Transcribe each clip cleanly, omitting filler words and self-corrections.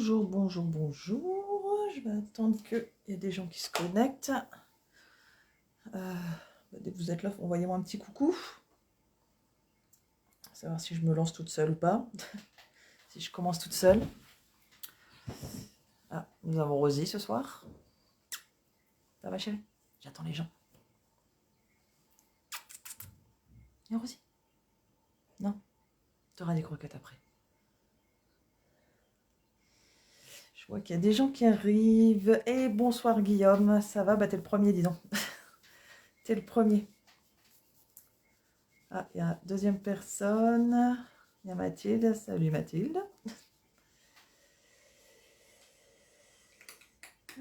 Bonjour, bonjour, bonjour. Je vais attendre qu'il y ait des gens qui se connectent. Dès que vous êtes là, envoyez-moi un petit coucou. Savoir si je me lance toute seule ou pas. Si je commence toute seule. Ah, nous avons Rosie ce soir. Ça va, chérie? J'attends les gens. Et Rosie? Non? Tu auras des croquettes après. Je vois qu'il y a des gens qui arrivent. Et bonsoir Guillaume, ça va? Bah t'es le premier, dis donc. T'es le premier. Ah, il y a deuxième personne. Il y a Mathilde. Salut Mathilde.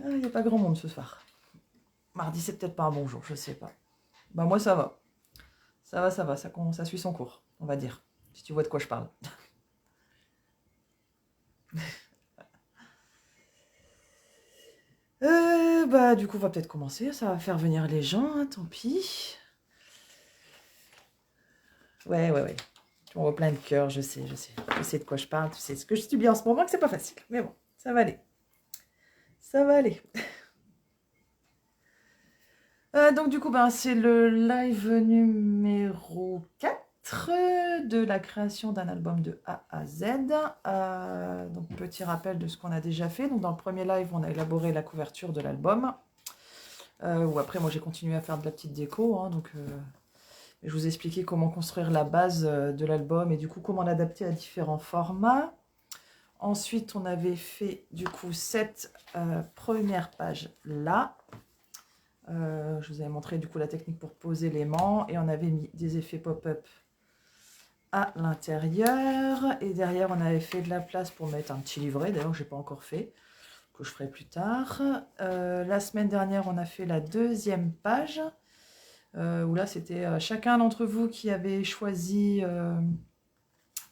Ah, il n'y a pas grand monde ce soir. Mardi, c'est peut-être pas un bon jour, je sais pas. Bah moi ça va. Ça suit son cours, on va dire. Si tu vois de quoi je parle. Bah du coup on va peut-être commencer, ça va faire venir les gens, hein, tant pis. Ouais. Tu m'envoies plein de cœurs, je sais. Je sais de quoi je parle, tu sais ce que je subis en ce moment, que c'est pas facile. Mais bon, ça va aller. Ça va aller. Donc du coup, ben, c'est le live numéro 4 de la création d'un album de A à Z. Donc petit rappel de ce qu'on a déjà fait. Donc dans le premier live, on a élaboré la couverture de l'album. Où après, moi j'ai continué à faire de la petite déco. Hein, je vous ai expliqué comment construire la base de l'album et du coup comment l'adapter à différents formats. Ensuite, on avait fait du coup cette première page là. Je vous avais montré du coup la technique pour poser l'aimant et on avait mis des effets pop-up à l'intérieur et derrière on avait fait de la place pour mettre un petit livret, d'ailleurs je n'ai pas encore fait, que je ferai plus tard. La semaine dernière on a fait la deuxième page où là c'était chacun d'entre vous qui avait choisi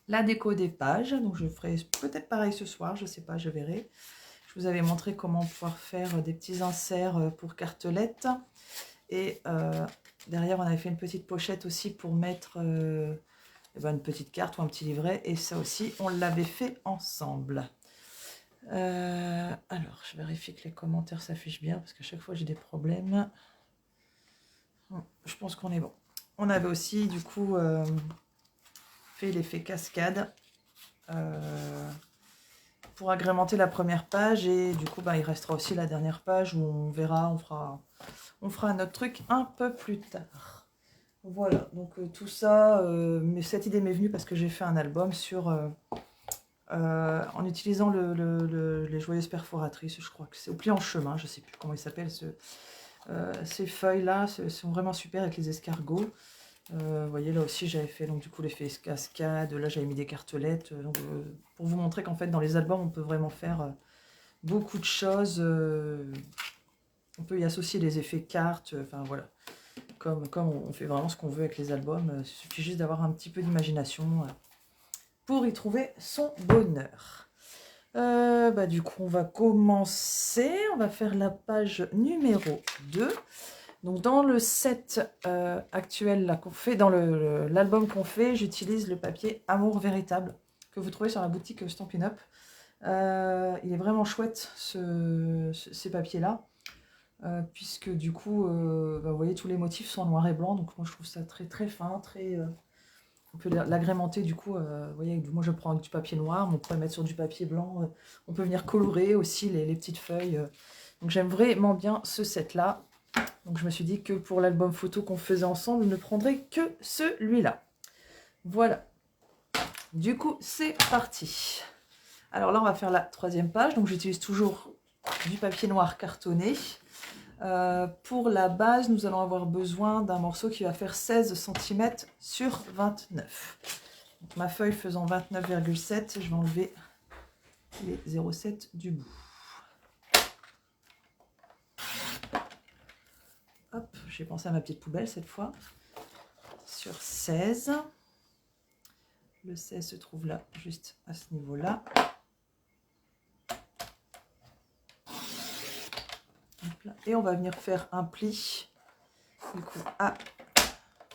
la déco des pages, donc je ferai peut-être pareil ce soir, je ne sais pas, je verrai. Je vous avais montré comment pouvoir faire des petits inserts pour cartelettes. Et derrière, on avait fait une petite pochette aussi pour mettre une petite carte ou un petit livret. Et ça aussi, on l'avait fait ensemble. Alors, je vérifie que les commentaires s'affichent bien parce qu'à chaque fois, j'ai des problèmes. Je pense qu'on est bon. On avait aussi, du coup, fait l'effet cascade pour agrémenter la première page. Et du coup, il restera aussi la dernière page où on verra, on fera notre truc un peu plus tard. Voilà, donc tout ça, mais cette idée m'est venue parce que j'ai fait un album sur, en utilisant les joyeuses perforatrices, je crois que c'est au pli en chemin, je ne sais plus comment il s'appelle, ces feuilles-là sont vraiment super avec les escargots. Vous voyez, là aussi j'avais fait donc du coup l'effet cascade, là j'avais mis des cartelettes, pour vous montrer qu'en fait dans les albums on peut vraiment faire beaucoup de choses, on peut y associer les effets cartes, enfin voilà. Comme on fait vraiment ce qu'on veut avec les albums, il suffit juste d'avoir un petit peu d'imagination pour y trouver son bonheur. Du coup, on va commencer. On va faire la page numéro 2. Donc, dans le set actuel là, qu'on fait, dans l'album qu'on fait, j'utilise le papier Amour Véritable que vous trouvez sur la boutique Stampin' Up. Il est vraiment chouette, ces papiers-là. Puisque du coup, vous voyez, tous les motifs sont en noir et blanc, donc moi je trouve ça très très fin, très... on peut l'agrémenter du coup, vous voyez, moi je prends du papier noir, mais on pourrait mettre sur du papier blanc, on peut venir colorer aussi les petites feuilles. Donc j'aime vraiment bien ce set-là. Donc je me suis dit que pour l'album photo qu'on faisait ensemble, je ne prendrais que celui-là. Voilà. Du coup, c'est parti. Alors là, on va faire la troisième page, donc j'utilise toujours du papier noir cartonné. Pour la base, nous allons avoir besoin d'un morceau qui va faire 16 cm sur 29. Donc, ma feuille faisant 29,7, je vais enlever les 0,7 du bout. Hop, j'ai pensé à ma petite poubelle cette fois. Sur 16. Le 16 se trouve là, juste à ce niveau-là. Et on va venir faire un pli du coup à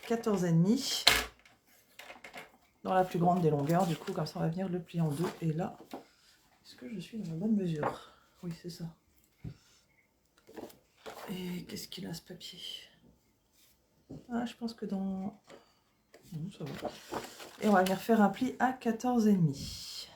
14,5 dans la plus grande des longueurs. Du coup, comme ça, on va venir le plier en deux. Et là, Est-ce que je suis dans la bonne mesure? Oui, c'est ça. Et qu'est-ce qu'il a ce papier? Ah, je pense que dans... Non, ça va. Et on va venir faire un pli à 14,5.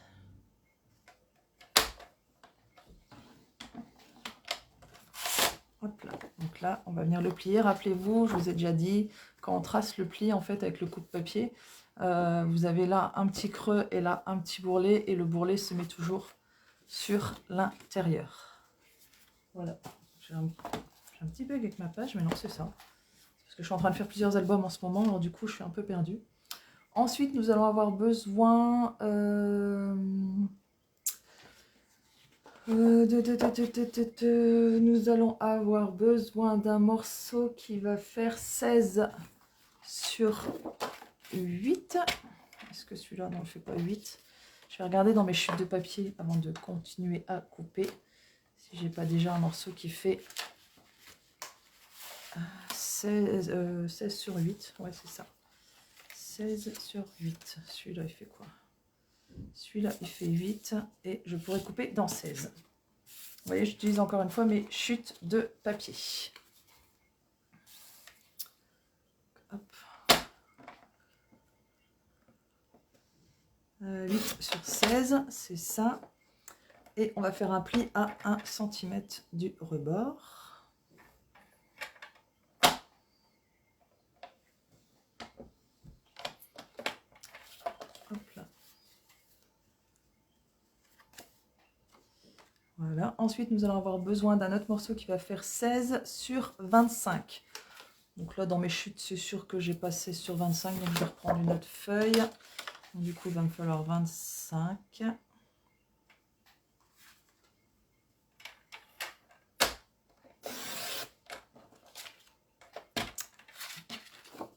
Hop là. Donc là, on va venir le plier. Rappelez-vous, je vous ai déjà dit, quand on trace le pli, en fait, avec le coupe-papier, vous avez là un petit creux et là un petit bourrelet. Et le bourrelet se met toujours sur l'intérieur. Voilà. J'ai un petit bug avec ma page, mais non, c'est ça. Parce que je suis en train de faire plusieurs albums en ce moment, alors du coup, je suis un peu perdue. Ensuite, nous allons avoir besoin... nous allons avoir besoin d'un morceau qui va faire 16 sur 8. Est-ce que celui-là, non, ne fait pas 8? Je vais regarder dans mes chutes de papier avant de continuer à couper. Si j'ai pas déjà un morceau qui fait 16 sur 8. Ouais, c'est ça. 16 sur 8. Celui-là, il fait quoi? Celui-là, il fait 8 et je pourrais couper dans 16. Vous voyez, j'utilise encore une fois mes chutes de papier. Hop. 8 sur 16, c'est ça. Et on va faire un pli à 1 cm du rebord. Hop là. Voilà. Ensuite, nous allons avoir besoin d'un autre morceau qui va faire 16 sur 25. Donc là, dans mes chutes, c'est sûr que j'ai passé sur 25. Donc je vais reprendre une autre feuille. Donc, du coup, il va me falloir 25.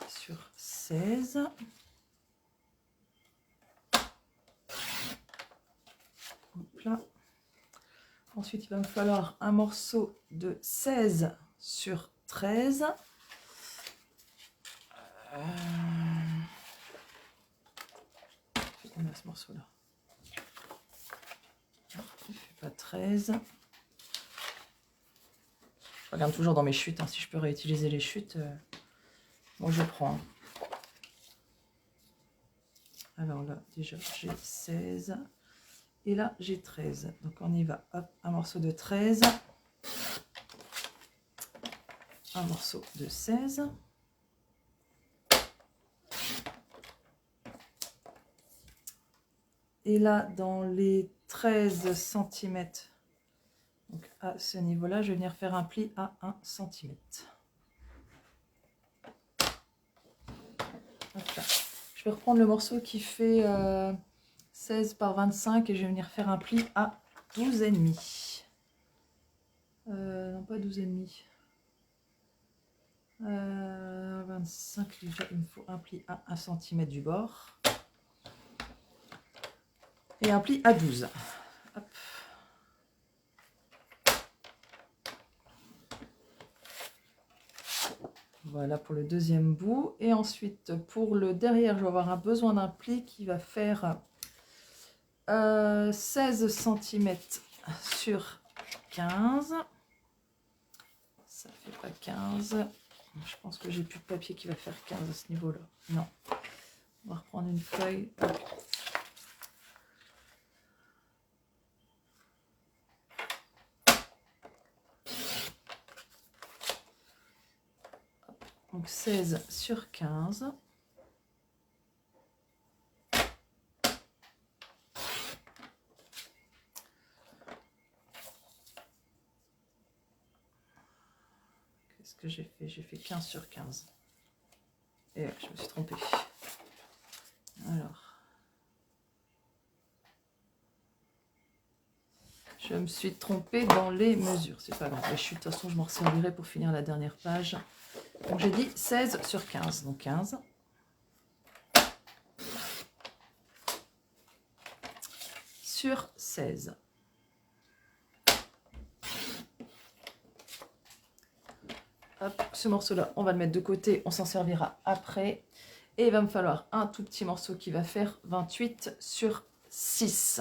Sur 16. Hop là. Ensuite, il va me falloir un morceau de 16 sur 13. On a ce morceau-là. Il ne fait pas 13. Je regarde toujours dans mes chutes. Hein, si je peux réutiliser les chutes, moi je prends. Alors là, déjà, j'ai 16. Et là, j'ai 13. Donc on y va. Hop, un morceau de 13. Un morceau de 16. Et là, dans les 13 cm, donc à ce niveau-là, je vais venir faire un pli à 1 cm. Je vais reprendre le morceau qui fait 16 par 25 et je vais venir faire un pli à 12,5. Non, pas 12,5. 25, déjà, il me faut un pli à 1 cm du bord. Et un pli à 12. Hop. Voilà pour le deuxième bout. Et ensuite, pour le derrière, je vais avoir besoin d'un pli qui va faire 16 cm sur 15. Ça fait pas 15. Je pense que j'ai plus de papier qui va faire 15 à ce niveau-là. Non. On va reprendre une feuille. Donc 16 sur 15. Qu'est-ce que j'ai fait? J'ai fait 15 sur 15. Et je me suis trompée. Alors. Je me suis trompée dans les mesures. C'est pas grave. De toute façon, je m'en servirai pour finir la dernière page. Donc j'ai dit 16 sur 15. Donc 15. Sur 16. Hop, ce morceau-là, on va le mettre de côté. On s'en servira après. Et il va me falloir un tout petit morceau qui va faire 28 sur 6.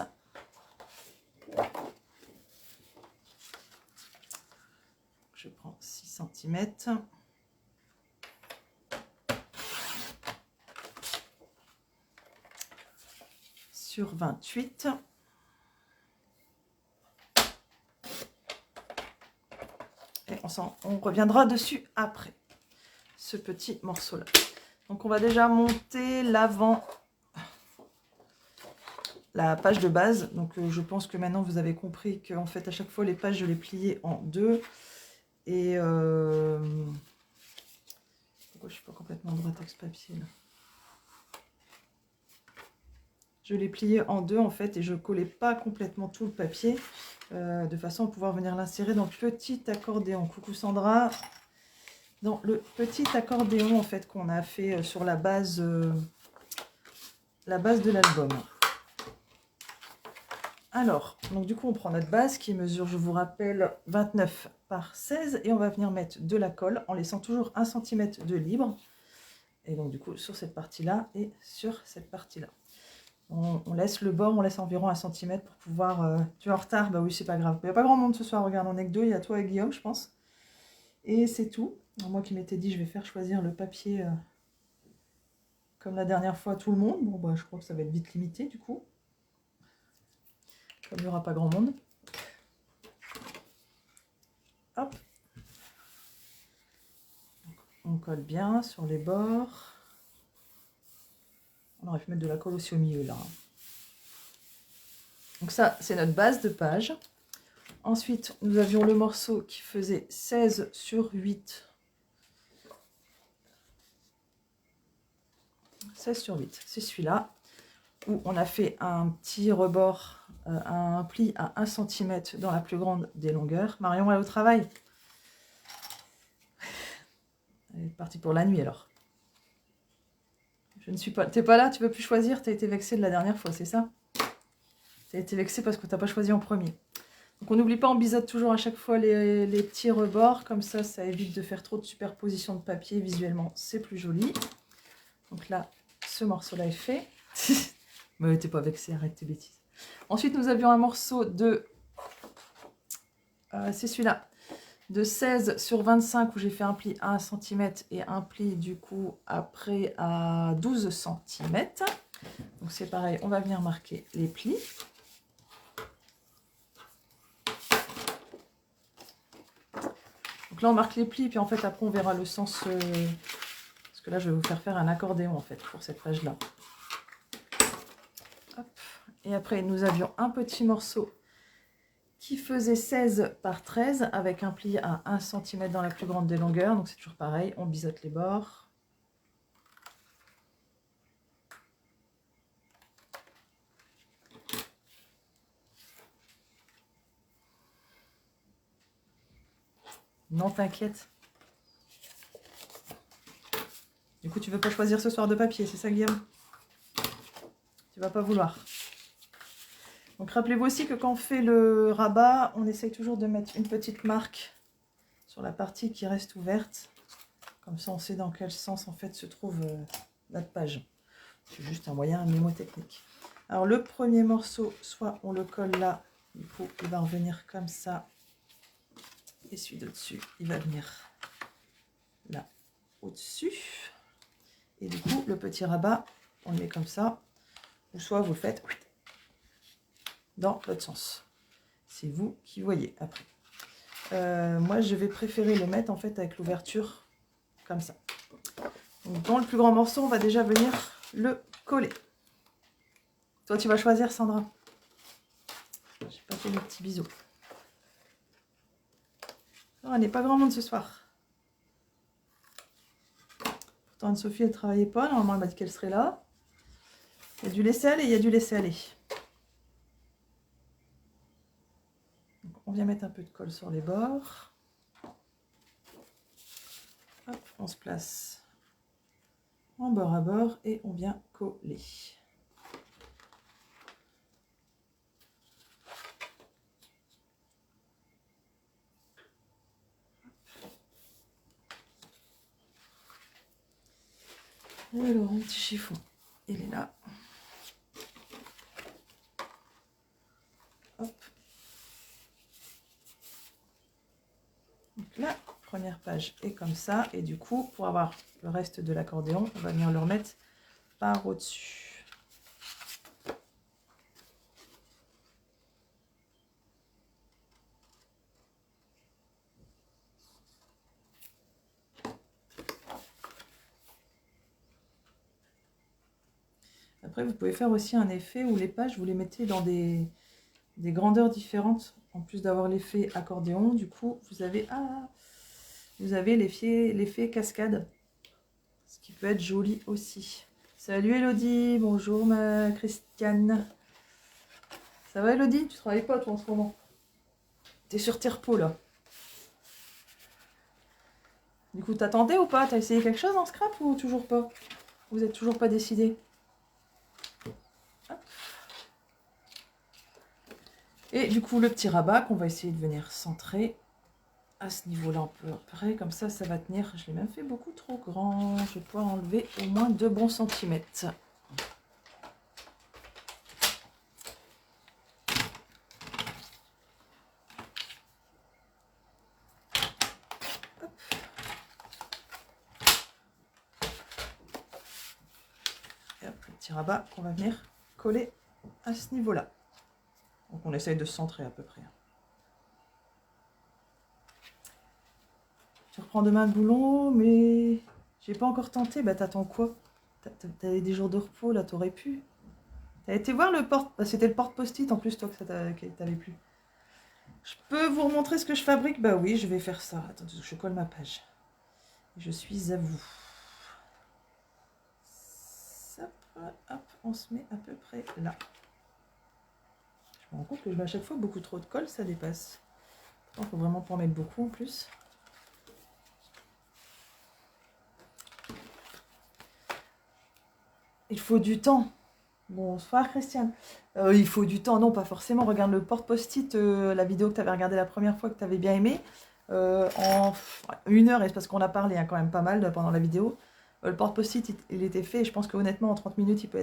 je prends 6 cm. Sur 28. Et on reviendra dessus après, ce petit morceau-là. Donc on va déjà monter l'avant, la page de base. Donc je pense que maintenant vous avez compris qu'en fait à chaque fois les pages je les pliais en deux. Et pourquoi je suis pas complètement droite avec ce papier là? Je les pliais en deux en fait et je collais pas complètement tout le papier de façon à pouvoir venir l'insérer dans le petit accordéon. Coucou Sandra. Dans le petit accordéon en fait qu'on a fait sur la base de l'album. Alors, donc du coup on prend notre base qui mesure, je vous rappelle, 29 par 16 et on va venir mettre de la colle en laissant toujours 1 cm de libre. Et donc du coup sur cette partie-là et sur cette partie-là. On laisse le bord, on laisse environ 1 cm pour pouvoir... Tu es en retard? Bah oui, c'est pas grave. Il n'y a pas grand monde ce soir, regarde, on n'est que deux, il y a toi et Guillaume, je pense. Et c'est tout. Alors, moi qui m'étais dit, je vais faire choisir le papier comme la dernière fois à tout le monde. Bon, bah je crois que ça va être vite limité du coup. Comme il n'y aura pas grand monde. Hop. On colle bien sur les bords. On aurait pu mettre de la colle aussi au milieu là. Donc ça, c'est notre base de page. Ensuite, nous avions le morceau qui faisait 16 sur 8. 16 sur 8, c'est celui-là. Où on a fait un petit rebord, un pli à 1 cm dans la plus grande des longueurs. Marion est au travail. Elle est partie pour la nuit alors. Je ne suis pas... T'es pas là, tu peux plus choisir, t'as été vexée de la dernière fois, c'est ça? T'as été vexée parce que t'as pas choisi en premier. Donc on n'oublie pas, on biseaute toujours à chaque fois les petits rebords, comme ça, ça évite de faire trop de superposition de papier, visuellement c'est plus joli. Donc là, ce morceau-là est fait. Mais t'es pas vexée, arrête tes bêtises. Ensuite, nous avions un morceau de... c'est celui-là. De 16 sur 25 où j'ai fait un pli à 1 cm et un pli du coup après à 12 cm. Donc c'est pareil, on va venir marquer les plis. Donc là on marque les plis puis en fait après on verra le sens parce que là je vais vous faire un accordéon en fait pour cette page là. Hop. Et après nous avions un petit morceau qui faisait 16 par 13 avec un pli à 1 cm dans la plus grande des longueurs. Donc c'est toujours pareil, on biseaute les bords. Non, t'inquiète. Du coup, tu veux pas choisir ce soir de papier, c'est ça, Guillaume? Tu vas pas vouloir. Donc rappelez-vous aussi que quand on fait le rabat, on essaye toujours de mettre une petite marque sur la partie qui reste ouverte. Comme ça, on sait dans quel sens en fait se trouve notre page. C'est juste un moyen mémotechnique. Alors le premier morceau, soit on le colle là, du coup il va revenir comme ça. Et celui de-dessus, il va venir là au-dessus. Et du coup, le petit rabat, on le met comme ça. Ou soit vous le faites dans l'autre sens. C'est vous qui voyez après. Moi, je vais préférer le mettre en fait avec l'ouverture comme ça. Donc, dans le plus grand morceau, on va déjà venir le coller. Toi, tu vas choisir, Sandra. J'ai pas fait le petit bisou. Oh, elle n'est pas grand monde ce soir. Pourtant, Anne-Sophie, elle ne travaillait pas. Normalement, elle m'a dit qu'elle serait là. Il y a du laisser aller, il y a du laisser aller. Donc, on vient mettre un peu de colle sur les bords. Hop, on se place en bord à bord et on vient coller. Alors, mon petit chiffon, il est là. Hop. Donc là, la première page est comme ça. Et du coup, pour avoir le reste de l'accordéon, on va venir le remettre par au-dessus. Après, vous pouvez faire aussi un effet où les pages, vous les mettez dans des grandeurs différentes. En plus d'avoir l'effet accordéon, du coup, vous avez l'effet cascade. Ce qui peut être joli aussi. Salut Elodie, bonjour ma Christiane. Ça va Elodie? Tu travailles pas toi en ce moment? T'es sur tes repos là. Du coup, t'as tenté ou pas? T'as essayé quelque chose en scrap ou toujours pas? Vous êtes toujours pas décidé? Et du coup, le petit rabat qu'on va essayer de venir centrer à ce niveau-là un peu près. Comme ça, ça va tenir. Je l'ai même fait beaucoup trop grand. Je vais pouvoir enlever au moins 2 bons centimètres. Et hop, le petit rabat qu'on va venir coller à ce niveau-là. Donc on essaye de se centrer à peu près. Tu reprends demain le boulot, mais j'ai pas encore tenté. Bah t'attends quoi? T'avais des jours de repos là, t'aurais pu. T'as été voir le porte... Bah, c'était le porte-post-it en plus toi que t'avais plus. Je peux vous remontrer ce que je fabrique? Bah oui, je vais faire ça. Attendez, je colle ma page. Je suis à vous. Hop, on se met à peu près là. Je me rends compte que à chaque fois beaucoup trop de colle, ça dépasse. Il faut vraiment pas en mettre beaucoup en plus. Il faut du temps. Bonsoir Christiane. Il faut du temps, non pas forcément. Regarde le porte-post-it, la vidéo que tu avais regardée la première fois que tu avais bien aimé. En 1 heure, et c'est parce qu'on a parlé quand même pas mal pendant la vidéo. Le porte-post-it, il était fait. Et je pense que honnêtement, en 30 minutes, il peut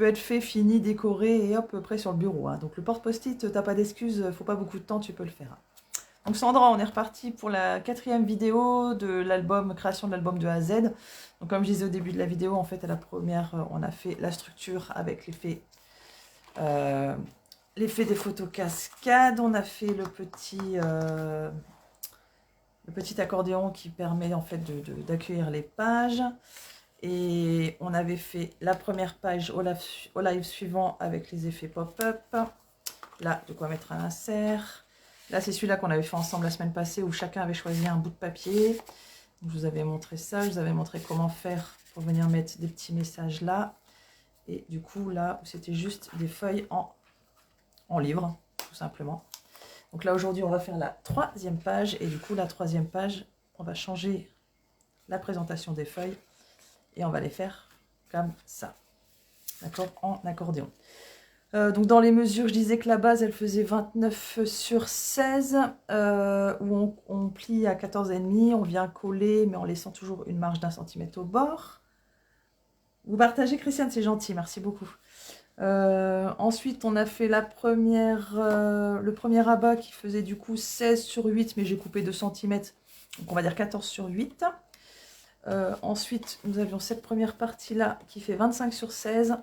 être fait, fini, décoré et hop, prêt sur le bureau. Hein. Donc le porte-post-it, t'as pas d'excuses, faut pas beaucoup de temps, tu peux le faire. Donc Sandra, on est reparti pour la 4e vidéo de l'album, création de l'album de A à Z. Donc comme je disais au début de la vidéo, en fait à la première, on a fait la structure avec l'effet des photos cascades. On a fait le petit accordéon qui permet en fait d'accueillir les pages. Et on avait fait la première page au live suivant avec les effets pop-up. Là, de quoi mettre un insert. Là, c'est celui-là qu'on avait fait ensemble la semaine passée où chacun avait choisi un bout de papier. Donc, je vous avais montré ça. Je vous avais montré comment faire pour venir mettre des petits messages là. Et du coup, là, c'était juste des feuilles en livre, tout simplement. Donc là, aujourd'hui, on va faire la 3e page. Et du coup, la 3e page, on va changer la présentation des feuilles. Et on va les faire comme ça. D'accord? En accordéon. Donc dans les mesures, je disais que la base, elle faisait 29 sur 16, où on plie à 14,5, on vient coller, mais en laissant toujours une marge d'1 centimètre au bord. Vous partagez, Christiane, c'est gentil, merci beaucoup. Ensuite, on a fait le premier rabat qui faisait du coup 16 sur 8, mais j'ai coupé 2 cm, donc on va dire 14 sur 8. Ensuite, nous avions cette première partie-là qui fait 25 sur 16,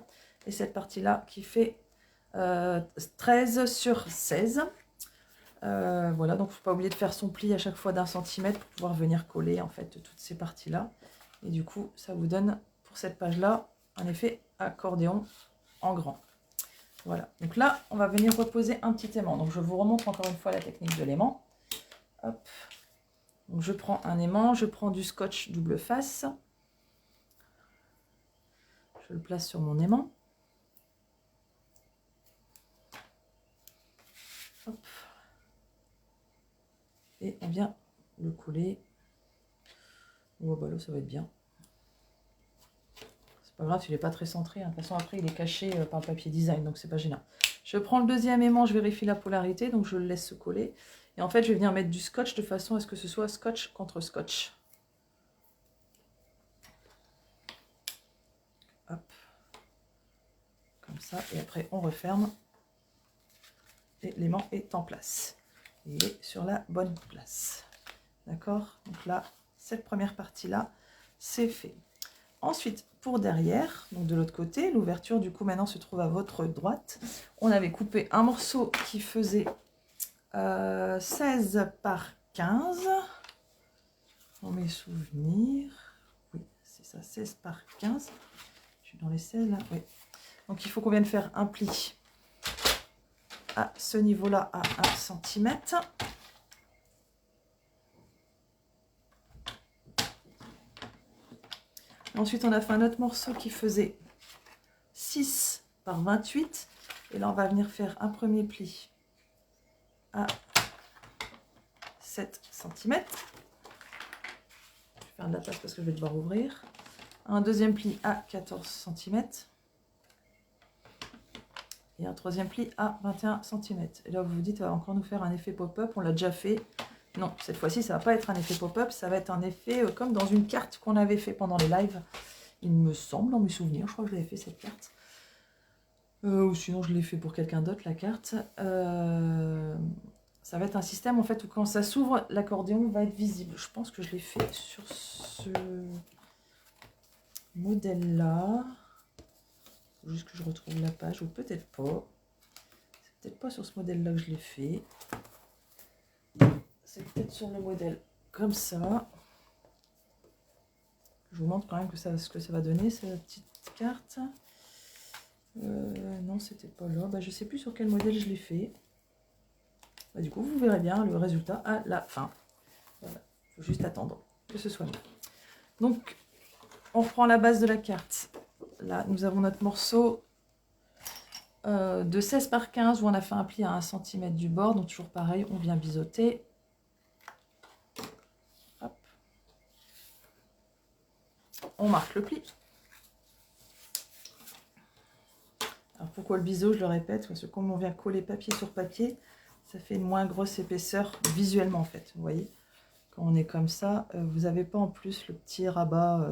et cette partie-là qui fait 13 sur 16. Voilà, donc il ne faut pas oublier de faire son pli à chaque fois d'1 centimètre pour pouvoir venir coller en fait toutes ces parties-là. Et du coup, ça vous donne pour cette page-là un effet accordéon en grand. Voilà, donc là, on va venir reposer un petit aimant. Donc je vous remontre encore une fois la technique de l'aimant. Hop. Donc je prends un aimant, je prends du scotch double face. Je le place sur mon aimant. Hop. Et on vient le coller. Oh bah là, ça va être bien. C'est pas grave, il n'est pas très centré. Hein. De toute façon, après, il est caché par le papier design, donc c'est pas gênant. Je prends le deuxième aimant, je vérifie la polarité, donc je le laisse se coller. Et en fait, je vais venir mettre du scotch de façon à ce que ce soit scotch contre scotch. Hop. Comme ça, et après, on referme. Et l'aimant est en place. Il est sur la bonne place. D'accord? Donc là, cette première partie-là, c'est fait. Ensuite, pour derrière, donc de l'autre côté, l'ouverture du coup maintenant se trouve à votre droite. On avait coupé un morceau qui faisait 16 par 15. Dans mes souvenirs. Oui, c'est ça, 16 par 15. Je suis dans les 16 là. Oui. Donc il faut qu'on vienne faire un pli à ce niveau-là à 1 cm. Ensuite, on a fait un autre morceau qui faisait 6 par 28. Et là, on va venir faire un premier pli à 7 cm. Je vais faire de la place parce que je vais devoir ouvrir. Un deuxième pli à 14 cm. Et un troisième pli à 21 cm. Et là, vous vous dites, on va encore nous faire un effet pop-up. On l'a déjà fait. Non, cette fois-ci, ça ne va pas être un effet pop-up. Ça va être un effet comme dans une carte qu'on avait fait pendant les lives. Il me semble, dans mes souvenirs, je crois que je l'avais fait cette carte. Ou sinon, je l'ai fait pour quelqu'un d'autre, la carte. Ça va être un système, en fait, où quand ça s'ouvre, l'accordéon va être visible. Je pense que je l'ai fait sur ce modèle-là. Juste que je retrouve la page, ou peut-être pas. C'est peut-être pas sur ce modèle-là que je l'ai fait. C'est peut-être sur le modèle comme ça. Je vous montre quand même que ce que ça va donner, cette petite carte. Non, c'était pas là. Bah, je sais plus sur quel modèle je l'ai fait. Bah, du coup, vous verrez bien le résultat à la fin. Voilà. Il faut juste attendre que ce soit mis. Donc, on reprend la base de la carte. Là, nous avons notre morceau de 16 par 15 où on a fait un pli à 1 cm du bord. Donc, toujours pareil, on vient biseauter. Hop. On marque le pli. Alors, pourquoi le biseau, je le répète, parce que comme on vient coller papier sur papier, ça fait une moins grosse épaisseur visuellement, en fait. Vous voyez, quand on est comme ça, vous n'avez pas en plus le petit rabat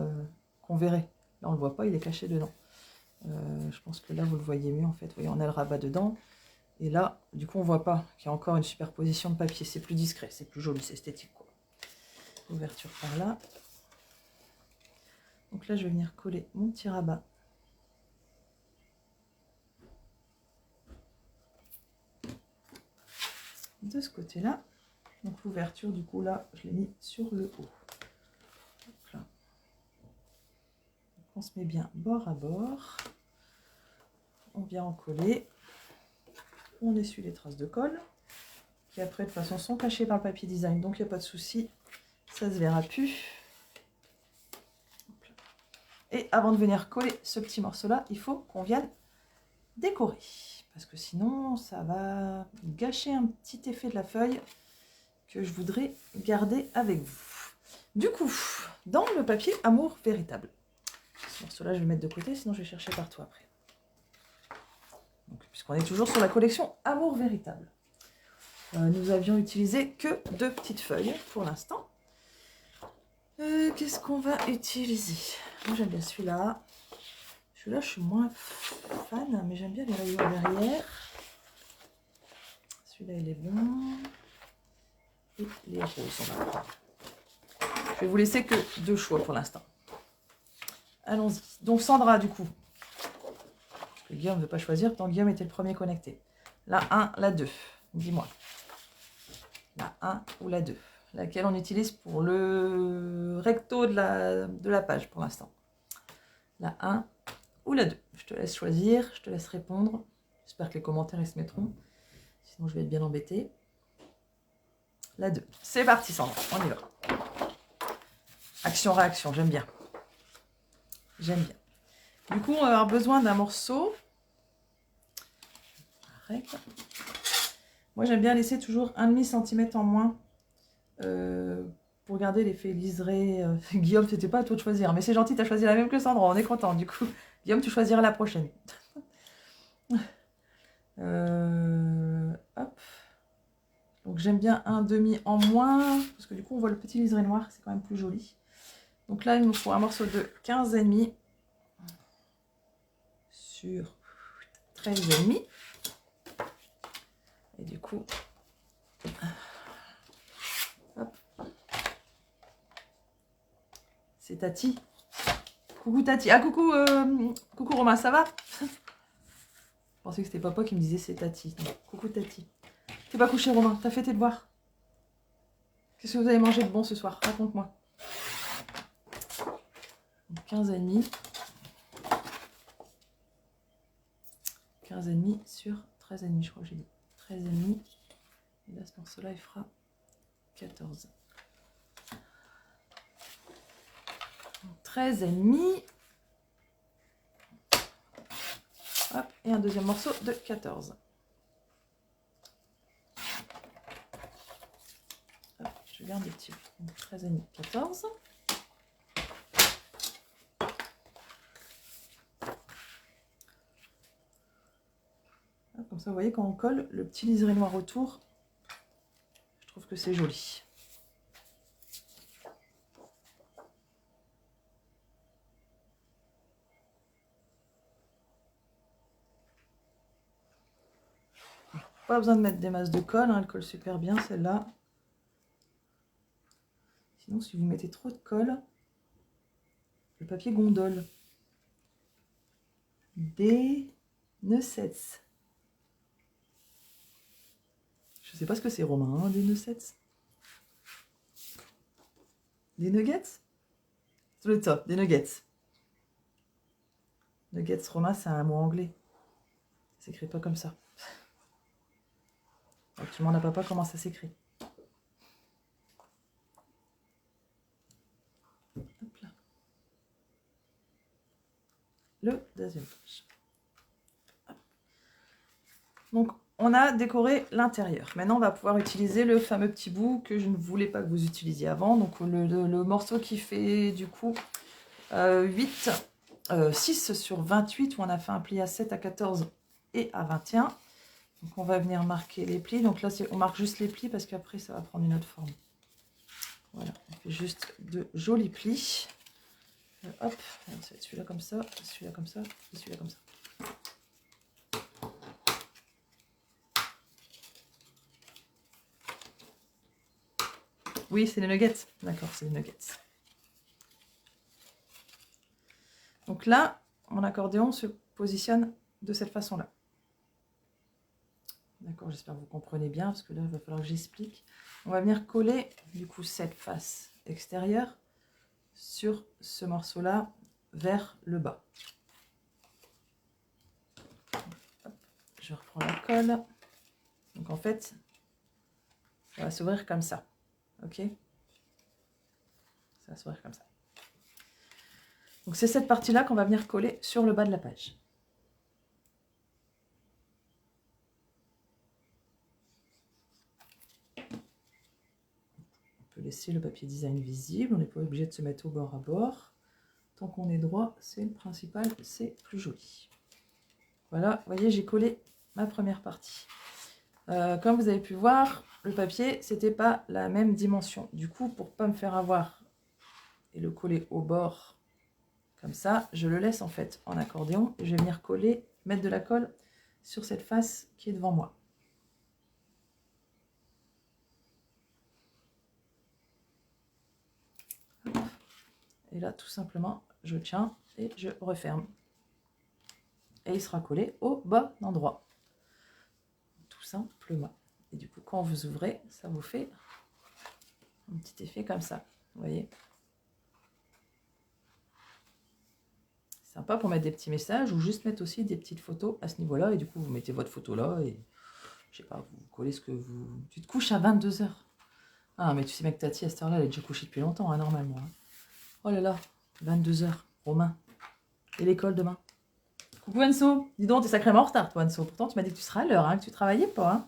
qu'on verrait. Là, on ne le voit pas, il est caché dedans. Je pense que là, vous le voyez mieux, en fait. Vous voyez, on a le rabat dedans. Et là, du coup, on ne voit pas qu'il y a encore une superposition de papier. C'est plus discret, c'est plus joli, c'est esthétique, quoi. Ouverture par là. Donc là, je vais venir coller mon petit rabat. De ce côté-là. Donc l'ouverture, du coup, là, je l'ai mis sur le haut. Là. On se met bien bord à bord. On vient en coller. On essuie les traces de colle, qui après, de toute façon, sont cachées par le papier design, donc il n'y a pas de souci. Ça se verra plus. Et avant de venir coller ce petit morceau-là, il faut qu'on vienne décorer. Parce que sinon, ça va gâcher un petit effet de la feuille que je voudrais garder avec vous. Du coup, dans le papier Amour Véritable. Ce morceau-là, je vais le mettre de côté, sinon je vais chercher partout après. Puisqu'on est toujours sur la collection Amour Véritable. Nous avions utilisé que 2 petites feuilles pour l'instant. Qu'est-ce qu'on va utiliser? Moi, j'aime bien celui-là. Celui-là, je suis moins fan, mais j'aime bien les rayons derrière. Celui-là, il est bon. Et les roses, on va prendre. Je vais vous laisser que 2 choix pour l'instant. Allons-y. Donc, Sandra, du coup. Parce que Guillaume ne veut pas choisir, tant Guillaume était le premier connecté. La 1, la 2. Dis-moi. La 1 ou la 2. Laquelle on utilise pour le recto de la page pour l'instant. La 1 ou la 2. Je te laisse choisir, je te laisse répondre. J'espère que les commentaires ils se mettront. Sinon je vais être bien embêtée. La 2. C'est parti Sandra, on y va. Action-réaction, j'aime bien. J'aime bien. Du coup, on va avoir besoin d'un morceau. Moi j'aime bien laisser toujours 1,5 cm en moins. Pour garder l'effet liseré. Guillaume, c'était pas à toi de choisir, mais c'est gentil, tu as choisi la même que Sandra, on est content. Du coup, Guillaume, tu choisiras la prochaine. Hop. Donc j'aime bien un demi en moins, parce que du coup on voit le petit liseré noir, c'est quand même plus joli. Donc là, il nous faut un morceau de 15,5 sur 13,5. Et du coup, hop. C'est Tati. Coucou Tati. Ah, coucou, coucou Romain, ça va? Je pensais que c'était papa qui me disait c'est Tati. Non, coucou Tati. T'es pas couché, Romain? T'as fait tes devoirs? Qu'est-ce que vous avez mangé de bon ce soir? Raconte-moi. 15,5. 15,5 sur 13,5, je crois que j'ai dit. 13,5. Et là, ce morceau-là, il fera 14. 13,5. Hop, et un deuxième morceau de 14. Hop, je garde les petits. 13,5, 14. Hop, comme ça, vous voyez, quand on colle le petit liseré noir autour, je trouve que c'est joli. Pas besoin de mettre des masses de colle, hein, elle colle super bien celle-là. Sinon, si vous mettez trop de colle, le papier gondole. Des nuggets. Je sais pas ce que c'est, Romain, hein, des nuggets. Des nuggets? C'est le top, des nuggets. Nuggets, Romain, c'est un mot anglais. Ça s'écrit pas comme ça. Alors, tu demandes à papa comment ça s'écrit. Hop là. Le deuxième page. Donc, on a décoré l'intérieur. Maintenant, on va pouvoir utiliser le fameux petit bout que je ne voulais pas que vous utilisiez avant. Donc, le morceau qui fait du coup 6 sur 28, où on a fait un pli à 7, à 14 et à 21. Donc, on va venir marquer les plis. Donc là, on marque juste les plis parce qu'après, ça va prendre une autre forme. Voilà, on fait juste de jolis plis. Hop, ça va être celui-là comme ça, celui-là comme ça, et celui-là comme ça. Oui, c'est les nuggets. D'accord, c'est les nuggets. Donc là, mon accordéon se positionne de cette façon-là. D'accord, j'espère que vous comprenez bien, parce que là, il va falloir que j'explique. On va venir coller, du coup, cette face extérieure sur ce morceau-là, vers le bas. Hop, je reprends la colle. Donc, en fait, ça va s'ouvrir comme ça. Ok? Ça va s'ouvrir comme ça. Donc, c'est cette partie-là qu'on va venir coller sur le bas de la page. Laisser le papier design visible, on n'est pas obligé de se mettre au bord à bord. Tant qu'on est droit, c'est le principal, c'est plus joli. Voilà, vous voyez, j'ai collé ma première partie. Comme vous avez pu voir, le papier, c'était pas la même dimension. Du coup, pour pas me faire avoir et le coller au bord comme ça, je le laisse en fait en accordéon et je vais venir coller, mettre de la colle sur cette face qui est devant moi. Et là, tout simplement, je tiens et je referme. Et il sera collé au bas endroit. Tout simplement. Et du coup, quand vous ouvrez, ça vous fait un petit effet comme ça. Vous voyez? Sympa pour mettre des petits messages ou juste mettre aussi des petites photos à ce niveau-là. Et du coup, vous mettez votre photo là et je sais pas, vous collez ce que vous... Tu te couches à 22 h. Ah, mais tu sais, mec, Tati, à cette heure-là, elle est déjà couchée depuis longtemps, hein, normalement. Hein. Oh là là, 22 h, Romain. Et l'école demain? Coucou Anso, dis donc, t'es sacrément en retard, toi Anso. Pourtant, tu m'as dit que tu seras à l'heure, hein, que tu travaillais pas. Hein.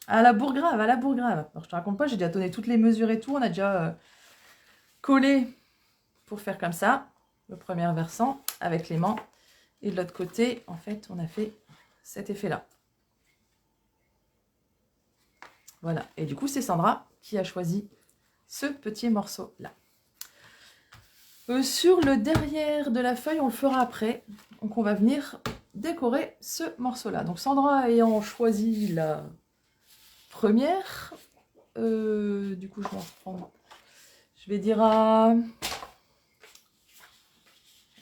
À la Bourgrave, à la Bourgrave. Alors, je te raconte pas, j'ai déjà donné toutes les mesures et tout. On a déjà collé pour faire comme ça, le premier versant avec l'aimant. Et de l'autre côté, en fait, on a fait cet effet-là. Voilà. Et du coup, c'est Sandra qui a choisi ce petit morceau-là. Sur le derrière de la feuille, on le fera après. Donc, on va venir décorer ce morceau-là. Donc, Sandra ayant choisi la première, du coup, je vais dire à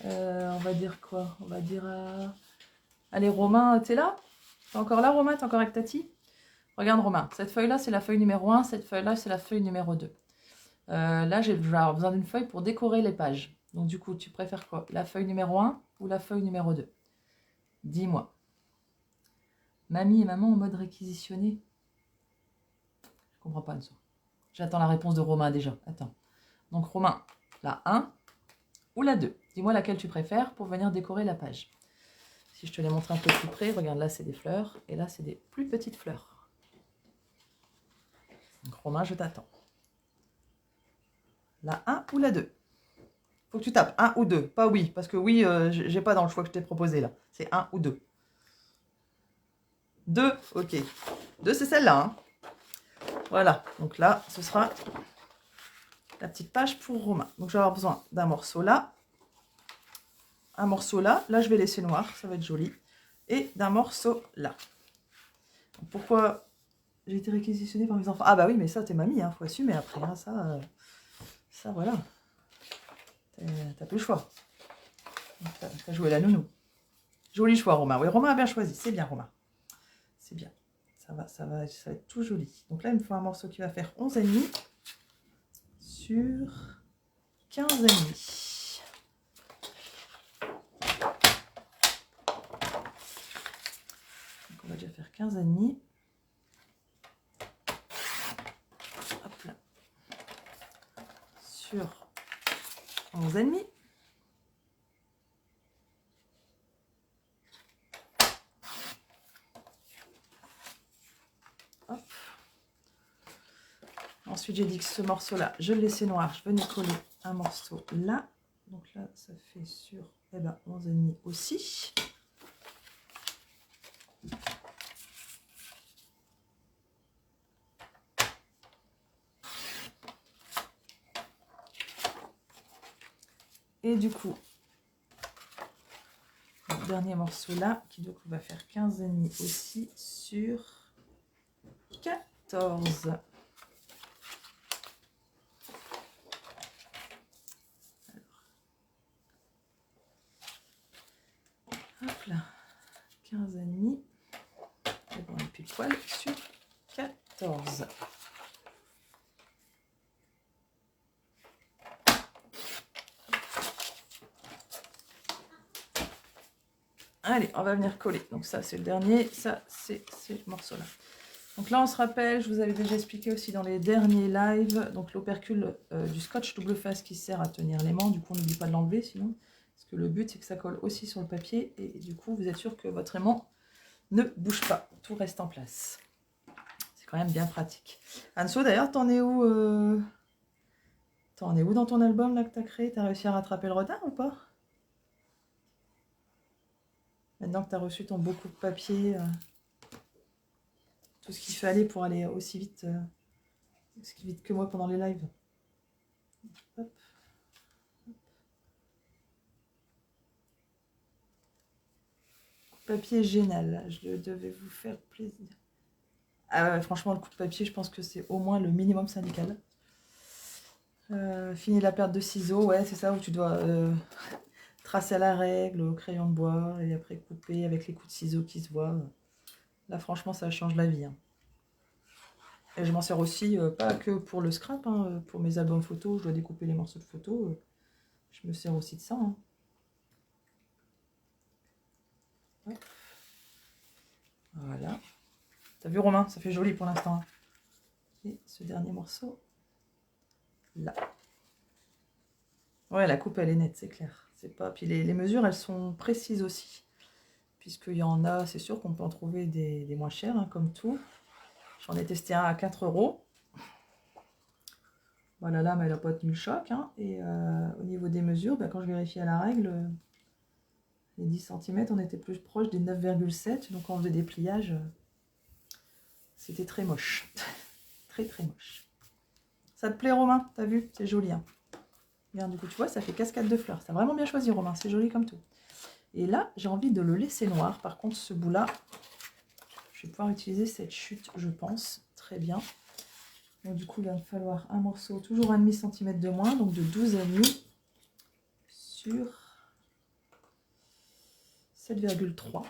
On va dire quoi? On va dire... Allez, Romain, t'es là? T'es encore là, Romain? T'es encore avec Tati? Regarde, Romain, cette feuille-là, c'est la feuille numéro 1. Cette feuille-là, c'est la feuille numéro 2. Là, j'ai besoin d'une feuille pour décorer les pages. Donc, du coup, tu préfères quoi? La feuille numéro 1 ou la feuille numéro 2? Dis-moi. Mamie et maman en mode réquisitionné? Je comprends pas, Anso. J'attends la réponse de Romain déjà. Attends. Donc, Romain, la 1 ou la 2? Dis-moi laquelle tu préfères pour venir décorer la page. Si je te les montre un peu plus près, regarde, là, c'est des fleurs. Et là, c'est des plus petites fleurs. Donc, Romain, je t'attends. La 1 ou la 2? Faut que tu tapes 1 ou 2. Pas oui, parce que oui, j'ai pas dans le choix que je t'ai proposé là. C'est 1 ou 2. 2, ok. 2, c'est celle-là. Hein. Voilà, donc là, ce sera la petite page pour Romain. Donc, je vais avoir besoin d'un morceau là. Un morceau là. Là, je vais laisser noir, ça va être joli. Et d'un morceau là. Donc, pourquoi j'ai été réquisitionnée par mes enfants? Ah bah oui, mais ça, t'es mamie, hein, faut assumer après. Hein, ça, voilà. T'as plus le choix. T'as joué la nounou. Joli choix, Romain. Oui, Romain a bien choisi. C'est bien, Romain. C'est bien. Ça va être tout joli. Donc là, il me faut un morceau qui va faire 11,5 sur 15,5. Donc on va déjà faire 15,5. Hop là. Sur 11,5. Hop. Ensuite, j'ai dit que ce morceau-là, je le laissais noir. Je venais coller un morceau là. Donc là, ça fait sur 11,5 aussi. Et du coup, le dernier morceau là, qui du coup va faire 15,5 aussi sur 14. Hop là, 15,5. Et bon, et puis le poil sur 14. Allez, on va venir coller. Donc ça, c'est le dernier. Ça, c'est ce morceau-là. Donc là, on se rappelle, je vous avais déjà expliqué aussi dans les derniers lives, donc l'opercule du scotch double face qui sert à tenir l'aimant. Du coup, on n'oublie pas de l'enlever sinon. Parce que le but, c'est que ça colle aussi sur le papier. Et du coup, vous êtes sûr que votre aimant ne bouge pas. Tout reste en place. C'est quand même bien pratique. Anso, d'ailleurs, t'en es où T'en es où dans ton album là que t'as créé? T'as réussi à rattraper le retard ou pas? Maintenant que tu as reçu ton beaucoup de papier, tout ce qu'il fallait pour aller aussi vite, que moi pendant les lives. Hop. Papier génial, je devais vous faire plaisir. Ah ouais, franchement, le coup de papier, je pense que c'est au moins le minimum syndical. Fini la perte de ciseaux, ouais, c'est ça, où tu dois tracer à la règle au crayon de bois et après couper avec les coups de ciseaux qui se voient. Là, franchement, ça change la vie. Hein. Et je m'en sers aussi, pas que pour le scrap, hein, pour mes albums photos, je dois découper les morceaux de photos. Je me sers aussi de ça. Hein. Voilà. T'as vu, Romain? Ça fait joli pour l'instant. Et ce dernier morceau, là. Ouais, la coupe, elle est nette, c'est clair. C'est pas... Puis les mesures, elles sont précises aussi. Puisqu'il y en a, c'est sûr qu'on peut en trouver des moins chers, hein, comme tout. J'en ai testé un à 4 €. Voilà, là, mais elle n'a pas tenu le choc. Hein. Et au niveau des mesures, bah, quand je vérifie à la règle, les 10 cm, on était plus proche des 9,7. Donc, quand on faisait des pliages, c'était très moche. Très, très moche. Ça te plaît, Romain? T'as vu? C'est joli. Hein. Bien, du coup, tu vois, ça fait cascade de fleurs. T'as vraiment bien choisi, Romain. C'est joli comme tout. Et là, j'ai envie de le laisser noir. Par contre, ce bout-là, je vais pouvoir utiliser cette chute, je pense. Très bien. Donc, du coup, il va me falloir un morceau, toujours 1,5 cm de moins, donc de 12,5 sur 7,3.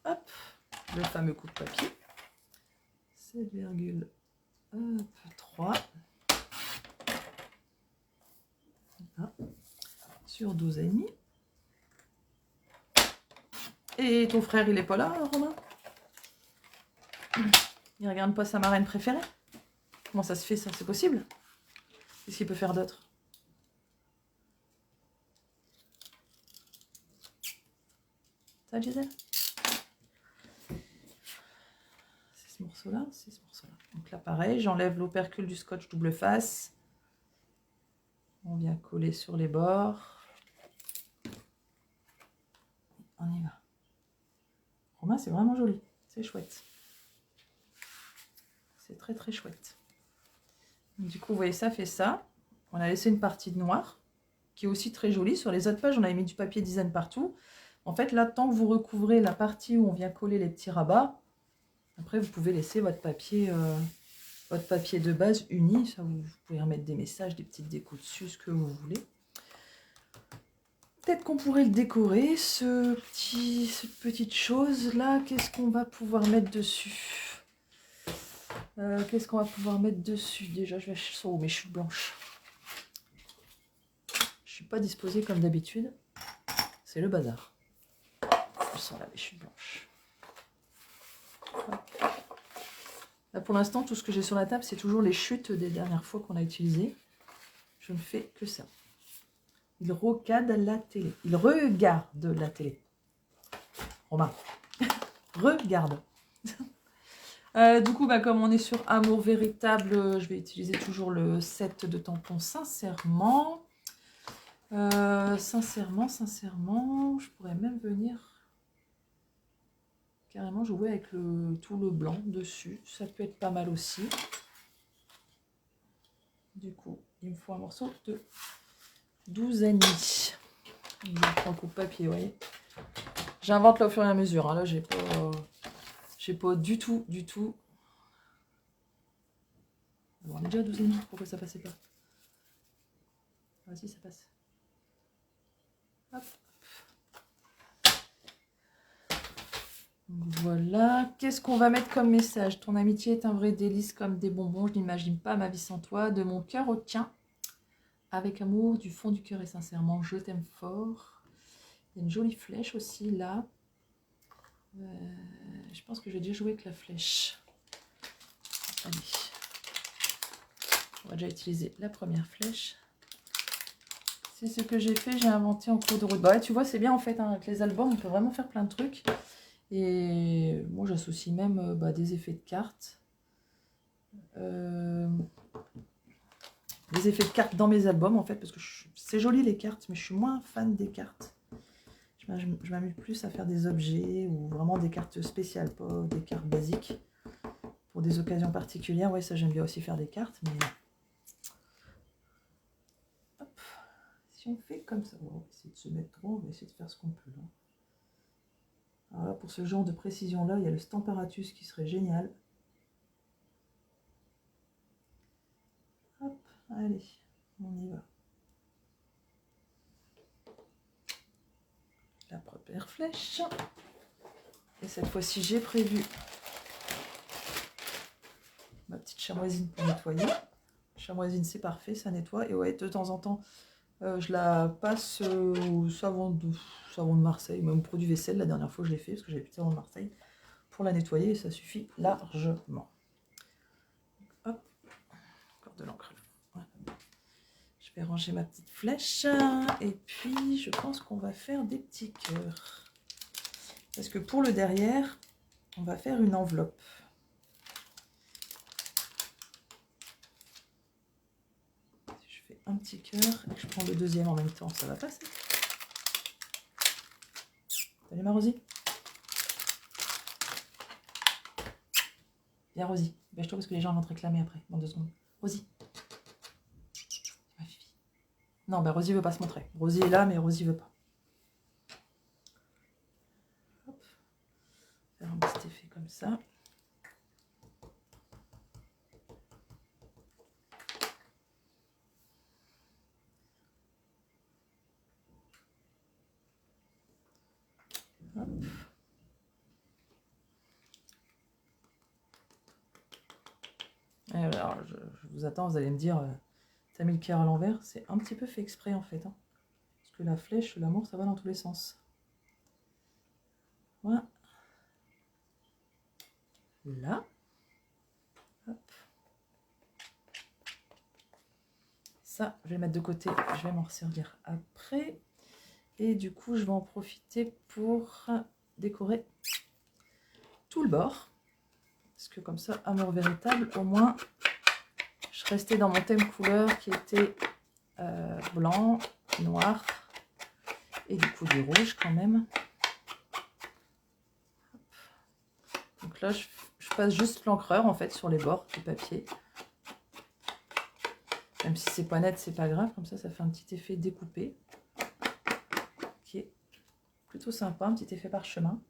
Hop, le fameux coup de papier. 7,3. Voilà. Sur 12,5. Et ton frère, il est pas là, Romain? Il regarde pas sa marraine préférée? Comment ça se fait, ça? C'est possible? Qu'est-ce qu'il peut faire d'autre? Ça, Gisèle? C'est ce morceau-là? C'est ce morceau-là. Donc là, pareil, j'enlève l'opercule du scotch double face. On vient coller sur les bords. On y va. Romain, c'est vraiment joli. C'est chouette. C'est très très chouette. Du coup, vous voyez, ça fait ça. On a laissé une partie de noir, qui est aussi très jolie. Sur les autres pages, on avait mis du papier design partout. En fait, là, tant que vous recouvrez la partie où on vient coller les petits rabats, après, vous pouvez laisser votre papier de base uni. Ça, vous pouvez remettre des messages, des petites décos dessus, ce que vous voulez. Peut-être qu'on pourrait le décorer, cette petite chose-là. Qu'est-ce qu'on va pouvoir mettre dessus? Qu'est-ce qu'on va pouvoir mettre dessus? Déjà, je vais sur mes chutes blanches. Je suis pas disposée comme d'habitude. C'est le bazar. Elles sont là, mes chutes blanches. Là, pour l'instant, tout ce que j'ai sur la table, c'est toujours les chutes des dernières fois qu'on a utilisées. Je ne fais que ça. Il regarde la télé. Il regarde la télé. Romain. Regarde. Du coup, comme on est sur Amour véritable, je vais utiliser toujours le set de tampons sincèrement. Sincèrement, je pourrais même venir carrément jouer avec tout le blanc dessus. Ça peut être pas mal aussi. Du coup, il me faut un morceau de 12,5. Je prends un coup de papier, vous voyez. J'invente là au fur et à mesure. Hein. Là, j'ai pas du tout. Bon, on est déjà à 12,5. Pourquoi ça passait pas? Ah si, ça passe. Hop. Voilà. Qu'est-ce qu'on va mettre comme message? Ton amitié est un vrai délice comme des bonbons. Je n'imagine pas ma vie sans toi. De mon cœur au tien. Avec amour, du fond du cœur et sincèrement, je t'aime fort. Il y a une jolie flèche aussi là. Je pense que j'ai déjà joué avec la flèche. Allez. On va déjà utiliser la première flèche. C'est ce que j'ai fait, j'ai inventé en cours de route. Bah ouais, tu vois, c'est bien en fait, hein, avec les albums, on peut vraiment faire plein de trucs. Et moi, j'associe même des effets de cartes. Des effets de cartes dans mes albums en fait, parce que c'est joli les cartes, mais je suis moins fan des cartes. Je m'amuse plus à faire des objets ou vraiment des cartes spéciales, pas des cartes basiques. Pour des occasions particulières, ouais, ça j'aime bien aussi faire des cartes, mais... Hop. Si on fait comme ça, on va essayer de se mettre droit, on va essayer de faire ce qu'on peut là. Alors là, pour ce genre de précision-là, il y a le Stamparatus qui serait génial. Hop, allez, on y va. La première flèche. Et cette fois-ci, j'ai prévu ma petite chamoisine pour nettoyer. Chamoisine, c'est parfait, ça nettoie. Et ouais, de temps en temps, je la passe au savon de Marseille, même au produit vaisselle. La dernière fois, je l'ai fait parce que j'avais plus de savon de Marseille pour la nettoyer et ça suffit largement. Hop, encore de l'encre. Voilà. Je vais ranger ma petite flèche et puis je pense qu'on va faire des petits cœurs. Parce que pour le derrière, on va faire une enveloppe. Si je fais un petit cœur et que je prends le deuxième en même temps, ça va passer. Salut ma Rosie. Viens Rosie, bêche-toi parce que les gens vont te réclamer après, dans 2 secondes. Rosie. Ma fille. Non, ben Rosie veut pas se montrer. Rosie est là, mais Rosie veut pas. Hop. Faire un petit effet comme ça. Alors, je vous attends, vous allez me dire, t'as mis le cœur à l'envers. C'est un petit peu fait exprès en fait. Hein. Parce que la flèche, l'amour, ça va dans tous les sens. Voilà. Là. Hop. Ça, je vais le mettre de côté. Je vais m'en resservir après. Et du coup, je vais en profiter pour décorer tout le bord. Parce que comme ça, amour véritable, au moins, je restais dans mon thème couleur qui était blanc, noir et du coup du rouge quand même. Donc là, je passe juste l'encreur en fait sur les bords du papier. Même si c'est pas net, c'est pas grave. Comme ça fait un petit effet découpé qui est plutôt sympa, un petit effet parchemin.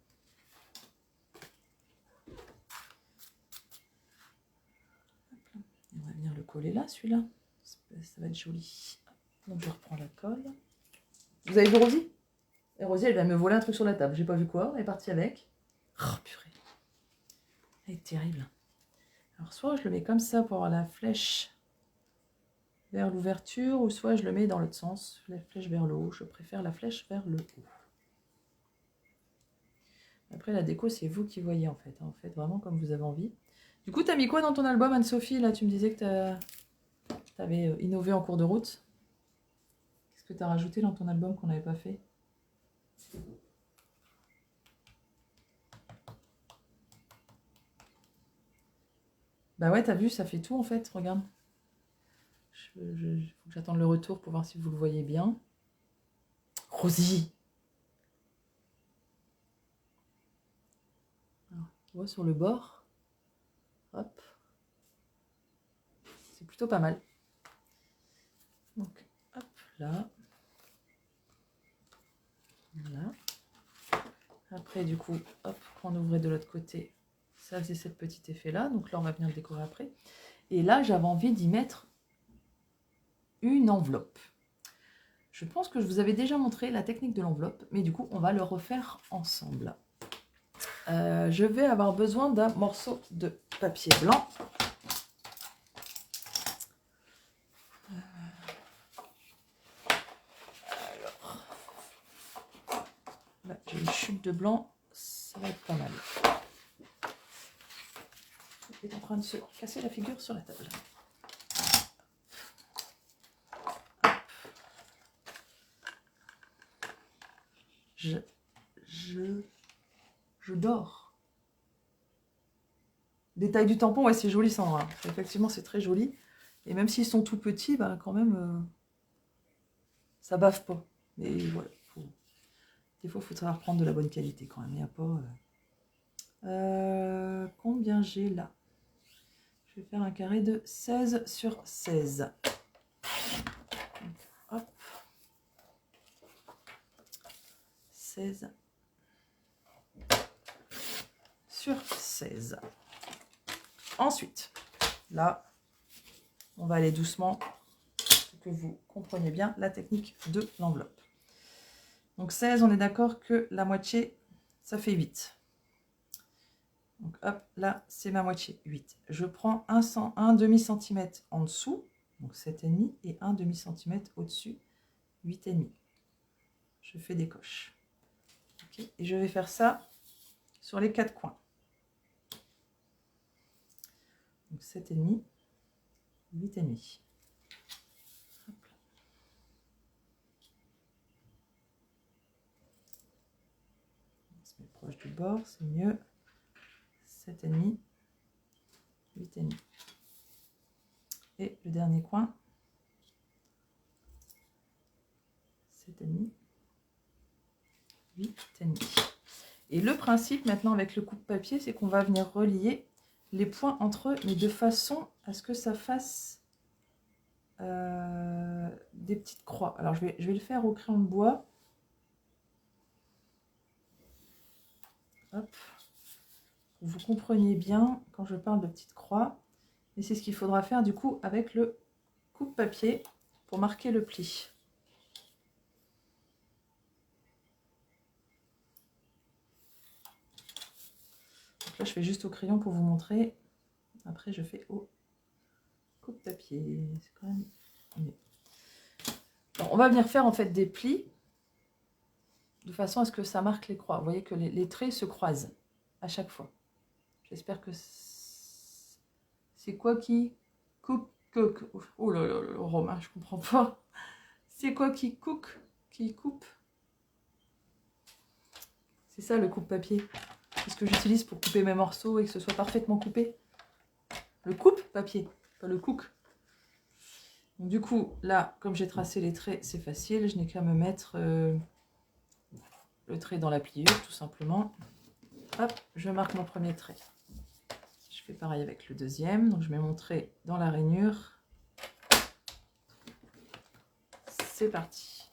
On va venir le coller là, celui-là. Ça va être joli. Donc je reprends la colle. Vous avez vu Rosie? Et Rosie, elle vient me voler un truc sur la table. J'ai pas vu quoi. Elle est partie avec. Oh purée. Elle est terrible. Alors soit je le mets comme ça pour avoir la flèche vers l'ouverture, ou soit je le mets dans l'autre sens, la flèche vers le haut. Je préfère la flèche vers le haut. Après la déco, c'est vous qui voyez en fait. En fait, vraiment comme vous avez envie. Du coup, t'as mis quoi dans ton album, Anne-Sophie? Là, tu me disais que t'avais innové en cours de route. Qu'est-ce que t'as rajouté dans ton album qu'on n'avait pas fait? Bah ouais, t'as vu, ça fait tout en fait, regarde. Faut que j'attende le retour pour voir si vous le voyez bien. Rosie! Alors, tu vois sur le bord. Hop. C'est plutôt pas mal. Donc, hop, là. Voilà. Après, du coup, hop, quand on ouvrait de l'autre côté, ça faisait ce petit effet-là. Donc là, on va venir le décorer après. Et là, j'avais envie d'y mettre une enveloppe. Je pense que je vous avais déjà montré la technique de l'enveloppe, mais du coup, on va le refaire ensemble. Je vais avoir besoin d'un morceau de papier blanc. Alors, là, j'ai une chute de blanc, ça va être pas mal. Il est en train de se casser la figure sur la table. Je dors. Détail du tampon, ouais, c'est joli, Sandra. Effectivement, c'est très joli. Et même s'ils sont tout petits, bah, quand même, ça baffe pas. Mais voilà, des fois, il faut savoir prendre de la bonne qualité quand même. Il n'y a pas... combien j'ai là? Je vais faire un carré de 16 sur 16. Donc, hop. 16 sur 16. Ensuite, là, on va aller doucement pour que vous compreniez bien la technique de l'enveloppe. Donc 16, on est d'accord que la moitié, ça fait 8. Donc hop, là, c'est ma moitié, 8. Je prends un demi-centimètre en dessous, donc 7,5, et un demi-centimètre au-dessus, 8,5. Je fais des coches. Okay. Et je vais faire ça sur les 4 coins. Donc 7,5, 8,5. On se met proche du bord, c'est mieux. 7,5, 8,5. Et le dernier coin, 7,5, 8,5. Et le principe maintenant avec le coupe-papier, c'est qu'on va venir relier les points entre eux, mais de façon à ce que ça fasse des petites croix. Alors je vais le faire au crayon de bois. Hop. Pour que vous compreniez bien quand je parle de petites croix. Et c'est ce qu'il faudra faire du coup avec le coupe-papier pour marquer le pli. Donc là je fais juste au crayon pour vous montrer. Après je fais au de papier. C'est quand même mieux. Alors, on va venir faire en fait des plis de façon à ce que ça marque les croix. Vous voyez que les traits se croisent à chaque fois. J'espère que c'est quoi qui coupe. Oh là là, le romain, je comprends pas. C'est quoi qui coupe? C'est ça le coupe-papier. C'est ce que j'utilise pour couper mes morceaux et que ce soit parfaitement coupé. Le coupe-papier, pas le cook. Donc du coup, là, comme j'ai tracé les traits, c'est facile. Je n'ai qu'à me mettre le trait dans la pliure, tout simplement. Hop, je marque mon premier trait. Je fais pareil avec le deuxième. Donc je mets mon trait dans la rainure. C'est parti.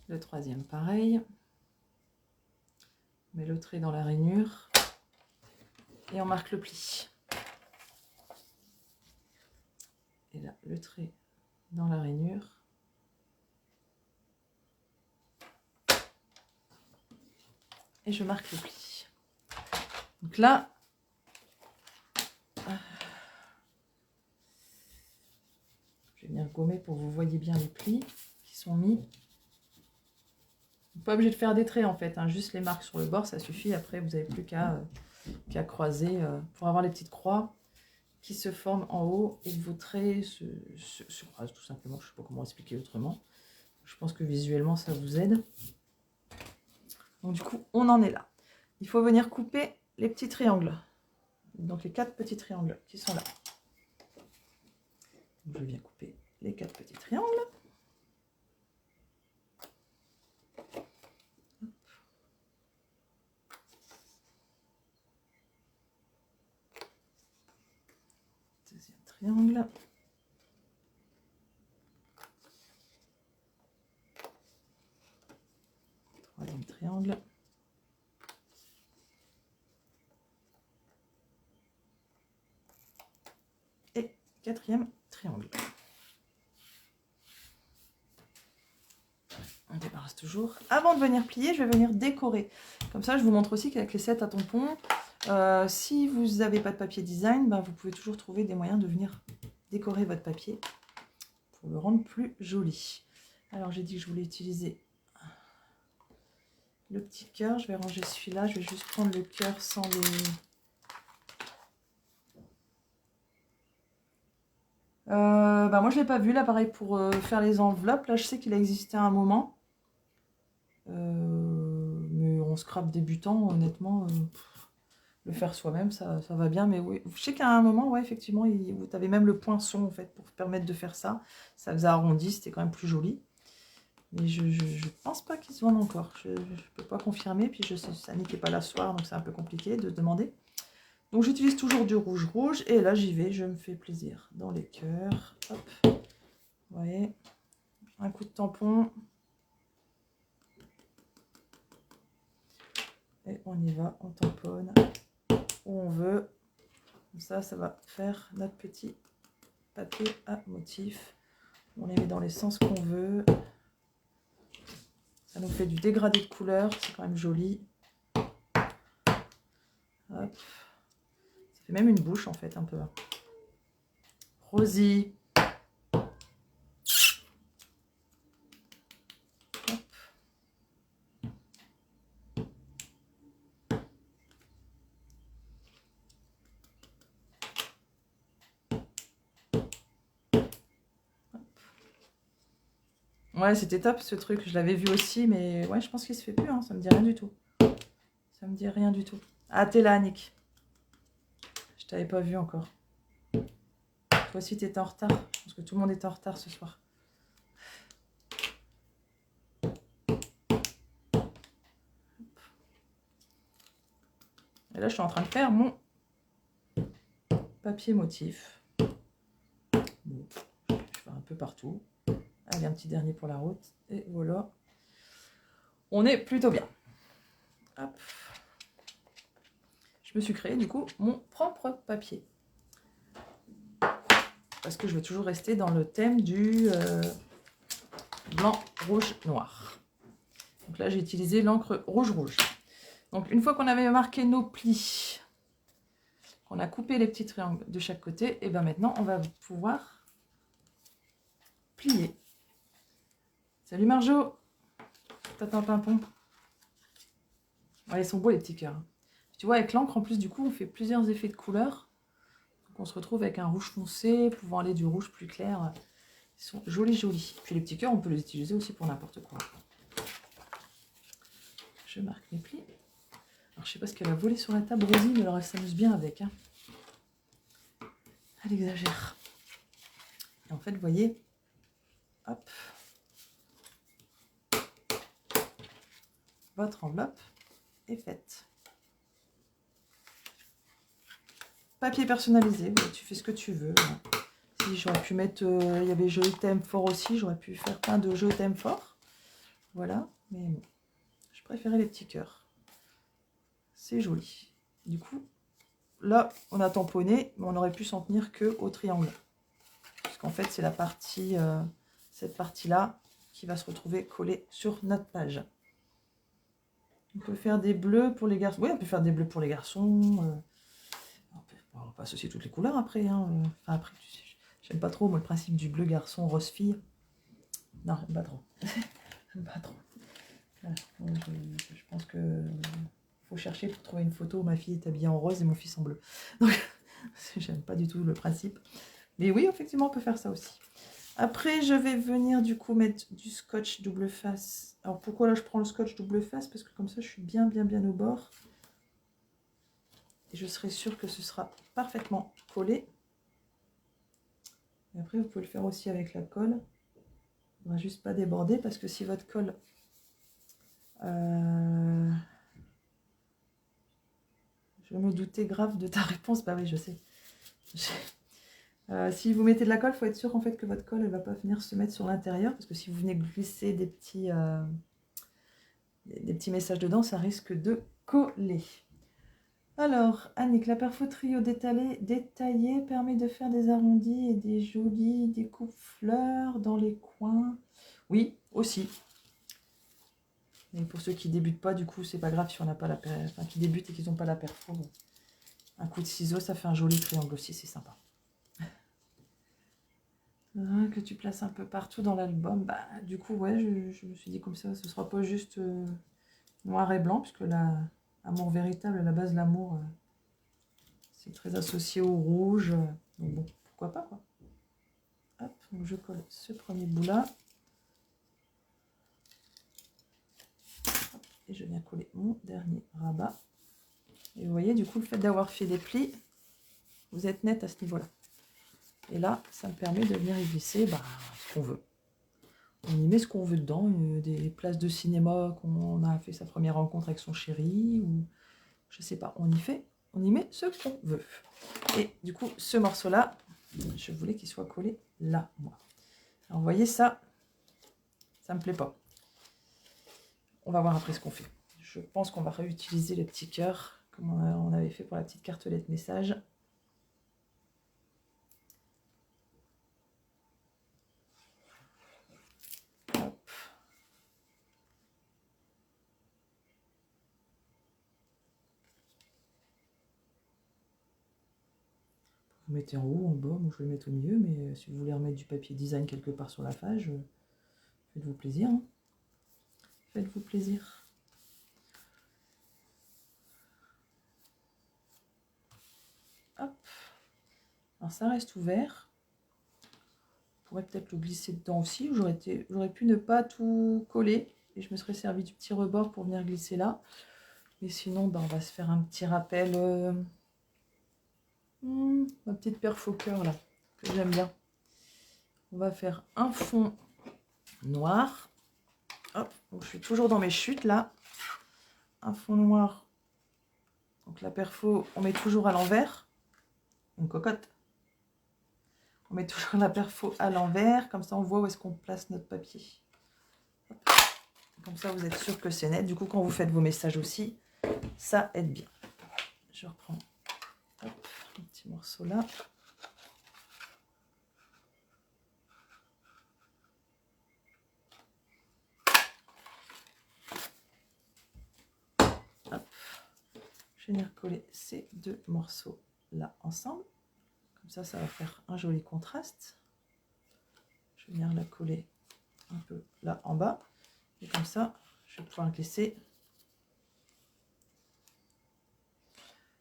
Le troisième, pareil. Je mets le trait dans la rainure. Et on marque le pli. Et là, le trait dans la rainure. Et je marque le pli. Donc là, je vais venir gommer pour que vous voyez bien les plis qui sont mis. Vous n'êtes pas obligé de faire des traits en fait, hein, juste les marques sur le bord, ça suffit. Après, vous n'avez plus qu'à croiser pour avoir les petites croix qui se forment en haut et que vos traits se croisent tout simplement. Je ne sais pas comment expliquer autrement. Je pense que visuellement, ça vous aide. Donc du coup, on en est là. Il faut venir couper les petits triangles. Donc les 4 petits triangles qui sont là. Donc, je viens couper les 4 petits triangles. Deuxième triangle. Troisième triangle. Et quatrième triangle. On débarrasse toujours. Avant de venir plier, je vais venir décorer. Comme ça, je vous montre aussi qu'avec les sets à tampons, si vous n'avez pas de papier design, ben, vous pouvez toujours trouver des moyens de venir décorer votre papier pour le rendre plus joli. Alors, j'ai dit que je voulais utiliser le petit cœur. Je vais ranger celui-là. Je vais juste prendre le cœur sans les... bah moi, je ne l'ai pas vu, là, pareil, pour faire les enveloppes. Là, je sais qu'il a existé à un moment. Mais on scrape débutant, honnêtement, le faire soi-même, ça va bien. Mais oui, je sais qu'à un moment, ouais, effectivement, vous avez même le poinçon, en fait, pour permettre de faire ça. Ça faisait arrondi, c'était quand même plus joli. Mais je pense pas qu'ils se vendent encore. Je ne peux pas confirmer. Puis je sais, Samy n'est pas là ce soir, donc c'est un peu compliqué de demander. Donc j'utilise toujours du rouge. Et là, j'y vais, je me fais plaisir. Dans les cœurs. Hop. Vous voyez. Un coup de tampon. Et on y va, on tamponne où on veut. Comme ça, ça va faire notre petit papier à motif. On les met dans les sens qu'on veut. Ça nous fait du dégradé de couleur, c'est quand même joli. Hop. Ça fait même une bouche en fait, un peu. Rosy. Ouais, c'était top ce truc, je l'avais vu aussi, mais ouais, je pense qu'il se fait plus, hein. Ça me dit rien du tout. Ça me dit rien du tout. Ah, t'es là, Annick. Je t'avais pas vu encore. Toi aussi, t'étais en retard. Je pense que tout le monde est en retard ce soir. Et là, je suis en train de faire mon papier motif. Bon, je fais un peu partout. Allez, un petit dernier pour la route. Et voilà. On est plutôt bien. Hop. Je me suis créé, du coup, mon propre papier. Parce que je veux toujours rester dans le thème du blanc, rouge, noir. Donc là, j'ai utilisé l'encre rouge. Donc, une fois qu'on avait marqué nos plis, qu'on a coupé les petits triangles de chaque côté, et bien maintenant, on va pouvoir plier. Salut Marjo. Tatin pimpon. Ouais, ils sont beaux les petits cœurs. Tu vois, avec l'encre, en plus, du coup, on fait plusieurs effets de couleurs. Donc, on se retrouve avec un rouge foncé, pouvant aller du rouge plus clair. Ils sont jolis, jolis. Puis les petits cœurs, on peut les utiliser aussi pour n'importe quoi. Je marque mes plis. Alors, je sais pas ce qu'elle a volé sur la table, Rosie, mais alors elle s'amuse bien avec. Hein. Elle exagère. Et en fait, vous voyez, hop, votre enveloppe est faite. Papier personnalisé, tu fais ce que tu veux. Si j'aurais pu mettre, il y avait jeux thème fort aussi, j'aurais pu faire plein de jeux thème fort. Voilà, mais bon, je préférais les petits cœurs. C'est joli. Du coup, là, on a tamponné, mais on aurait pu s'en tenir que au triangle. Parce qu'en fait, c'est la partie, cette partie-là, qui va se retrouver collée sur notre page. On peut faire des bleus pour les garçons. Oui, on peut faire des bleus pour les garçons. On peut associer toutes les couleurs après. Hein. Enfin, après, tu sais, j'aime pas trop, moi, le principe du bleu garçon, rose fille. Non, j'aime pas trop. J'aime pas trop. Voilà. Je pense que faut chercher pour trouver une photo où ma fille est habillée en rose et mon fils en bleu. Donc, j'aime pas du tout le principe. Mais oui, effectivement, on peut faire ça aussi. Après, je vais venir du coup mettre du scotch double face. Alors, pourquoi là, je prends le scotch double face? Parce que comme ça, je suis bien au bord. Et je serai sûre que ce sera parfaitement collé. Et après, vous pouvez le faire aussi avec la colle. Il ne va juste pas déborder parce que si votre colle... Je me doutais grave de ta réponse. Bah oui, je sais. Si vous mettez de la colle, il faut être sûr en fait que votre colle ne va pas venir se mettre sur l'intérieur. Parce que si vous venez glisser des petits messages dedans, ça risque de coller. Alors, Annick, la perfo trio détaillé permet de faire des arrondis et des jolies découpes fleurs dans les coins. Oui, aussi. Mais pour ceux qui débutent pas, du coup, c'est pas grave si on n'a pas la perfo. Enfin, qui débutent et qu'ils n'ont pas la perfo. Bon. Un coup de ciseau, ça fait un joli triangle aussi, c'est sympa. Que tu places un peu partout dans l'album. Bah, du coup, ouais, je me suis dit comme ça, ce sera pas juste noir et blanc, puisque l'amour véritable, à la base, l'amour, c'est très associé au rouge. Donc bon, pourquoi pas, quoi. Hop, donc je colle ce premier bout là. Hop, et je viens coller mon dernier rabat. Et vous voyez, du coup, le fait d'avoir fait des plis, vous êtes net à ce niveau-là. Et là, ça me permet de venir y glisser ce qu'on veut. On y met ce qu'on veut dedans, des places de cinéma qu'on a fait sa première rencontre avec son chéri, ou je sais pas, on y met ce qu'on veut. Et du coup, ce morceau-là, je voulais qu'il soit collé là, moi. Alors, vous voyez ça, ça me plaît pas. On va voir après ce qu'on fait. Je pense qu'on va réutiliser les petits cœurs, comme on avait fait pour la petite cartelette message. Vous mettez en haut, en bas, moi je vais le mettre au milieu, mais si vous voulez remettre du papier design quelque part sur la page, faites-vous plaisir. Hein. Faites-vous plaisir. Hop. Alors ça reste ouvert. On pourrait peut-être le glisser dedans aussi. J'aurais pu ne pas tout coller et je me serais servi du petit rebord pour venir glisser là. Mais sinon, on va se faire un petit rappel. Ma petite perfo cœur là, que j'aime bien. On va faire un fond noir. Hop, donc je suis toujours dans mes chutes là. Un fond noir. Donc la perfo, on met toujours à l'envers. Une cocotte. On met toujours la perfo à l'envers. Comme ça, on voit où est-ce qu'on place notre papier. Hop. Comme ça, vous êtes sûr que c'est net. Du coup, quand vous faites vos messages aussi, ça aide bien. Je reprends un petit morceau là. Hop. Je vais venir coller ces deux morceaux là ensemble. Comme ça, ça va faire un joli contraste. Je vais venir la coller un peu là en bas. Et comme ça, je vais pouvoir glisser.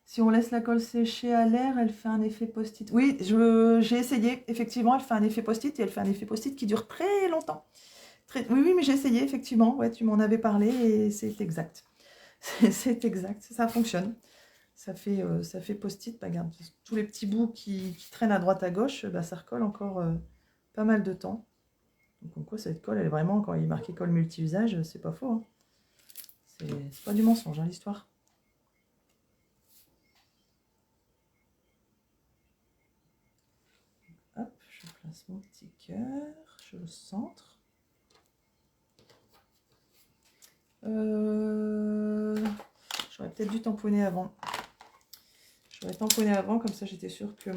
Si on laisse la colle sécher à l'air, elle fait un effet post-it. Oui, j'ai essayé. Effectivement, elle fait un effet post-it et elle fait un effet post-it qui dure très longtemps. Oui, oui, mais j'ai essayé, effectivement. Ouais, tu m'en avais parlé et c'est exact. C'est exact, ça fonctionne. Ça fait post-it. Bah, regarde, tous les petits bouts qui traînent à droite à gauche, bah, ça recolle encore pas mal de temps. Donc, en quoi, cette colle, elle est vraiment, quand il est marqué colle multi-usage, c'est pas faux. Hein. C'est pas du mensonge, hein, l'histoire. Hop, je place mon petit cœur, je le centre. J'aurais peut-être dû tamponner avant. J'aurais tamponné avant, comme ça j'étais sûre que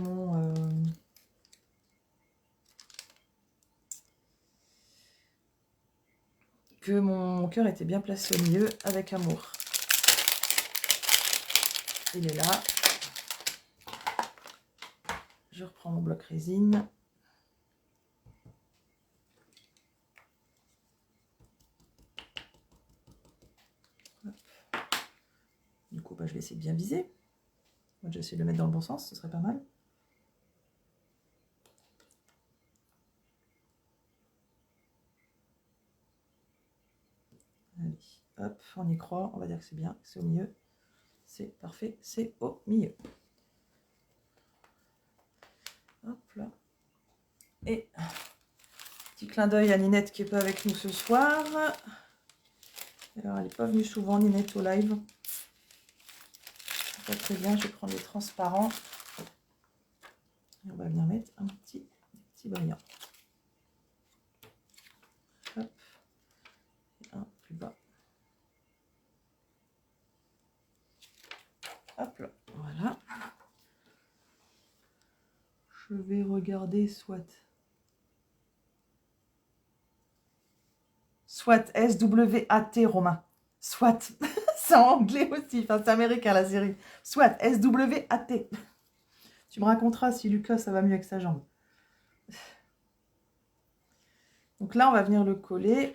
mon cœur était bien placé au milieu avec amour. Il est là. Je reprends mon bloc résine. Hop. Du coup, bah, je vais essayer de bien viser. Moi, j'essaie de le mettre dans le bon sens, ce serait pas mal. Allez, hop, on y croit. On va dire que c'est bien, c'est au milieu. C'est parfait, c'est au milieu. Hop là. Et petit clin d'œil à Ninette qui n'est pas avec nous ce soir. Alors, elle n'est pas venue souvent, Ninette, au live. Pas très bien, je vais prendre les transparents. Et on va venir mettre un petit brillant. Hop. Et un plus bas. Hop là, voilà. Je vais regarder soit. Soit, S-W-A-T, Romain. Soit. C'est en anglais aussi, enfin c'est américain la série. Soit, S-W-A-T. Tu me raconteras si Lucas, ça va mieux avec sa jambe. Donc là, on va venir le coller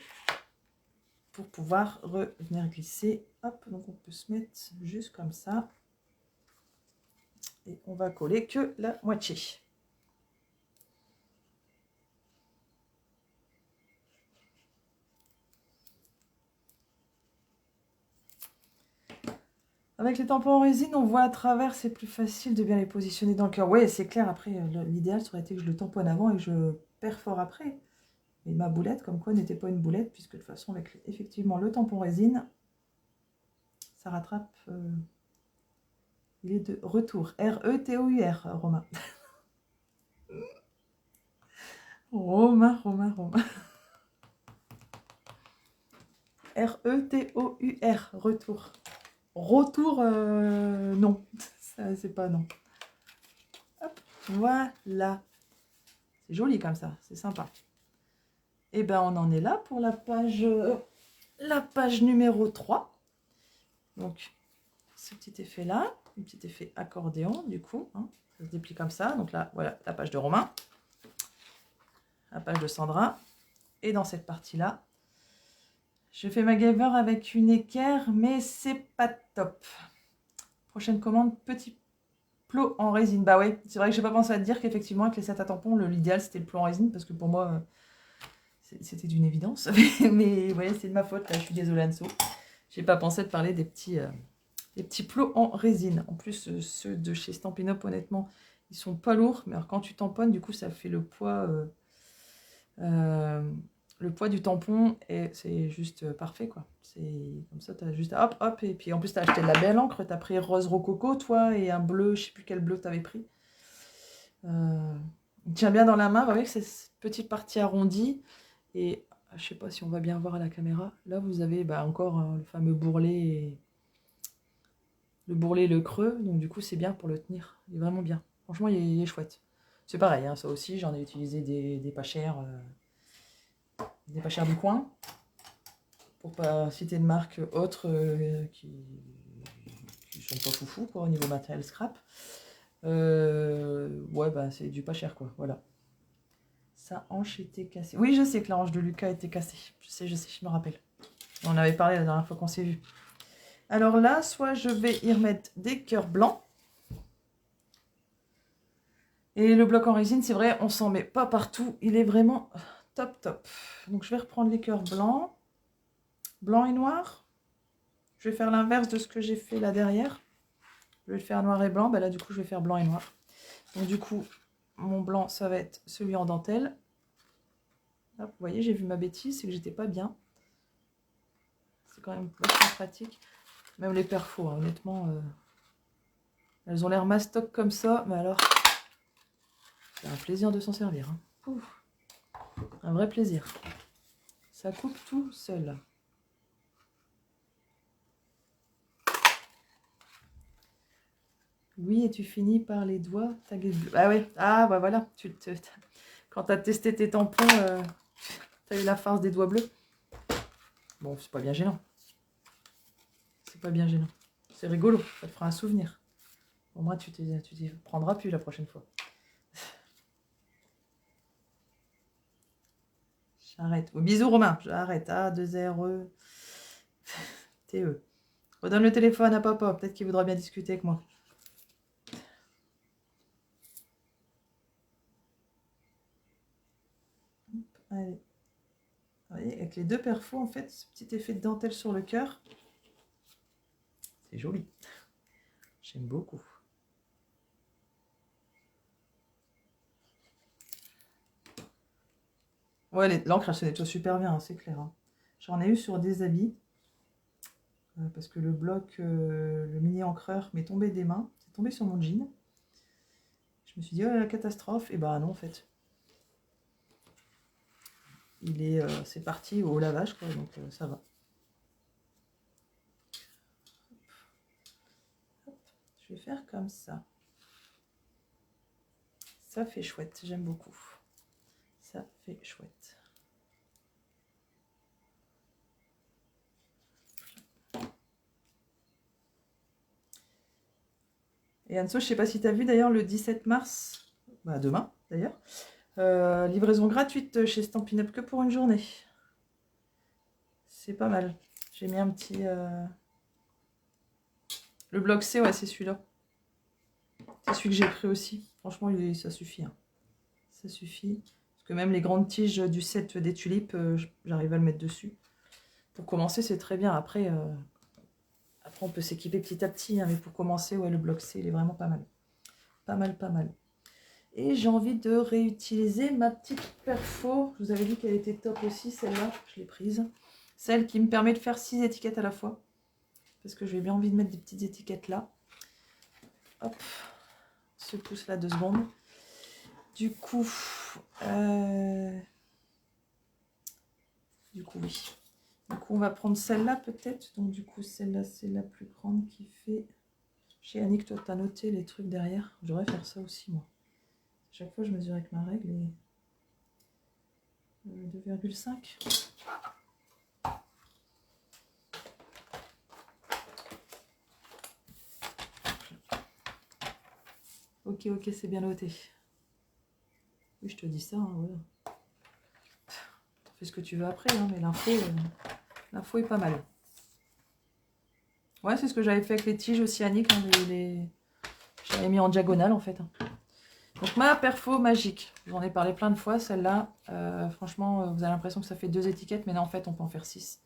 pour pouvoir revenir glisser. Hop, donc on peut se mettre juste comme ça. Et on va coller que la moitié. Avec les tampons en résine, on voit à travers, c'est plus facile de bien les positionner dans le cœur. Oui, c'est clair, après, l'idéal, ça aurait été que je le tamponne avant et que je perfore après. Mais ma boulette, comme quoi, n'était pas une boulette, puisque de toute façon, avec effectivement le tampon résine, ça rattrape. Il est de retour. R-E-T-O-U-R, Romain. Romain. R-E-T-O-U-R, retour. Retour, non. Ça, c'est pas non. Hop, voilà. C'est joli comme ça, c'est sympa. Et ben on en est là pour la page numéro 3. Donc, ce petit effet-là, un petit effet accordéon, du coup. Hein, ça se déplie comme ça. Donc là, voilà la page de Romain. La page de Sandra. Et dans cette partie-là, je fais ma MacGyver avec une équerre, mais c'est pas top. Prochaine commande, petit plot en résine. Bah ouais, c'est vrai que j'ai pas pensé à te dire qu'effectivement, avec les 7 à tampons, l'idéal c'était le plot en résine, parce que pour moi, c'était d'une évidence. Mais ouais, c'est de ma faute, là, je suis désolée, Anso. J'ai pas pensé de parler des petits plots en résine. En plus, ceux de chez Stampin' Up, honnêtement, ils sont pas lourds, mais alors quand tu tamponnes, du coup, ça fait le poids du tampon et c'est juste parfait, quoi. C'est comme ça, tu as juste hop, hop, et puis en plus, tu as acheté de la belle encre, tu as pris rose rococo, toi, et un bleu, je sais plus quel bleu tu avais pris. Il tient bien dans la main, vous voyez que c'est cette petite partie arrondie, et je sais pas si on va bien voir à la caméra, là vous avez encore le fameux bourrelet, le bourrelet et le creux, donc du coup c'est bien pour le tenir, il est vraiment bien. Franchement, il est chouette. C'est pareil, hein, ça aussi, j'en ai utilisé des pas chers. Des pas chers du coin, pour pas citer de marques autres qui sont pas foufou quoi, au niveau matériel scrap. Ouais, c'est du pas cher, quoi, voilà. Sa hanche était cassée. Oui, je sais que la hanche de Lucas était cassée. Je sais, je me rappelle. On en avait parlé la dernière fois qu'on s'est vu. Alors là, soit je vais y remettre des cœurs blancs. Et le bloc en résine, c'est vrai, on s'en met pas partout. Il est vraiment top, top. Donc je vais reprendre les cœurs blancs. Blanc et noir. Je vais faire l'inverse de ce que j'ai fait là derrière. Je vais le faire noir et blanc. Bah là, du coup, je vais faire blanc et noir. Donc du coup, mon blanc, ça va être celui en dentelle. Hop, vous voyez, j'ai vu ma bêtise, c'est que j'étais pas bien. C'est quand même vachement pratique. Même les perfos, hein, honnêtement, elles ont l'air mastoc comme ça, mais alors, c'est un plaisir de s'en servir. Hein. Ouf, un vrai plaisir. Ça coupe tout seul. Oui, et tu finis par les doigts tagués bleu. Ah ouais, ah bah voilà, quand tu as testé tes tampons, tu as eu la farce des doigts bleus. Bon, c'est pas bien gênant. C'est pas bien gênant. C'est rigolo, ça te fera un souvenir. Au moins, tu t'y prendras plus la prochaine fois. J'arrête. Oh, bisous Romain, j'arrête. A, 2 R, E, T, E. Redonne le téléphone à papa, peut-être qu'il voudra bien discuter avec moi. Allez. Vous voyez, avec les deux perfos, en fait, ce petit effet de dentelle sur le cœur, c'est joli. J'aime beaucoup. Ouais, l'encre, elle se nettoie super bien, hein, c'est clair. Hein. J'en ai eu sur des habits, parce que le bloc, le mini encreur m'est tombé des mains. C'est tombé sur mon jean. Je me suis dit, oh la catastrophe. Et bah non, en fait. C'est parti au lavage, quoi, donc ça va. Hop. Je vais faire comme ça. Ça fait chouette, j'aime beaucoup. Ça fait chouette. Et Anso, je sais pas si tu as vu d'ailleurs le 17 mars, bah demain d'ailleurs, livraison gratuite chez Stampin' Up que pour une journée. C'est pas mal. J'ai mis un petit... Le bloc C, ouais, c'est celui-là. C'est celui que j'ai pris aussi. Franchement, ça suffit. Hein. Ça suffit. Parce que même les grandes tiges du set des tulipes, j'arrive à le mettre dessus. Pour commencer, c'est très bien. Après, on peut s'équiper petit à petit. Hein, mais pour commencer, ouais, le bloc C, il est vraiment pas mal. Pas mal, pas mal. Et j'ai envie de réutiliser ma petite perfo. Je vous avais dit qu'elle était top aussi, celle-là. Je l'ai prise. Celle qui me permet de faire 6 étiquettes à la fois. Parce que j'ai bien envie de mettre des petites étiquettes là. Hop. On se pousse là 2 secondes. Du coup, oui. Du coup, on va prendre celle-là peut-être. Donc, du coup, celle-là, c'est la plus grande qui fait... Chez Annick, toi, tu as noté les trucs derrière. Je devrais faire ça aussi, moi. Chaque fois, je mesure avec ma règle et... 2,5. Ok, c'est bien noté. Oui, je te dis ça, hein, voilà. Tu fais ce que tu veux après, hein, mais l'info est pas mal. Ouais, c'est ce que j'avais fait avec les tiges océaniques. Hein, j'avais mis en diagonale, en fait. Hein. Donc, ma perfo magique. J'en ai parlé plein de fois, celle-là. Franchement, vous avez l'impression que ça fait 2 étiquettes, mais là, en fait, on peut en faire 6.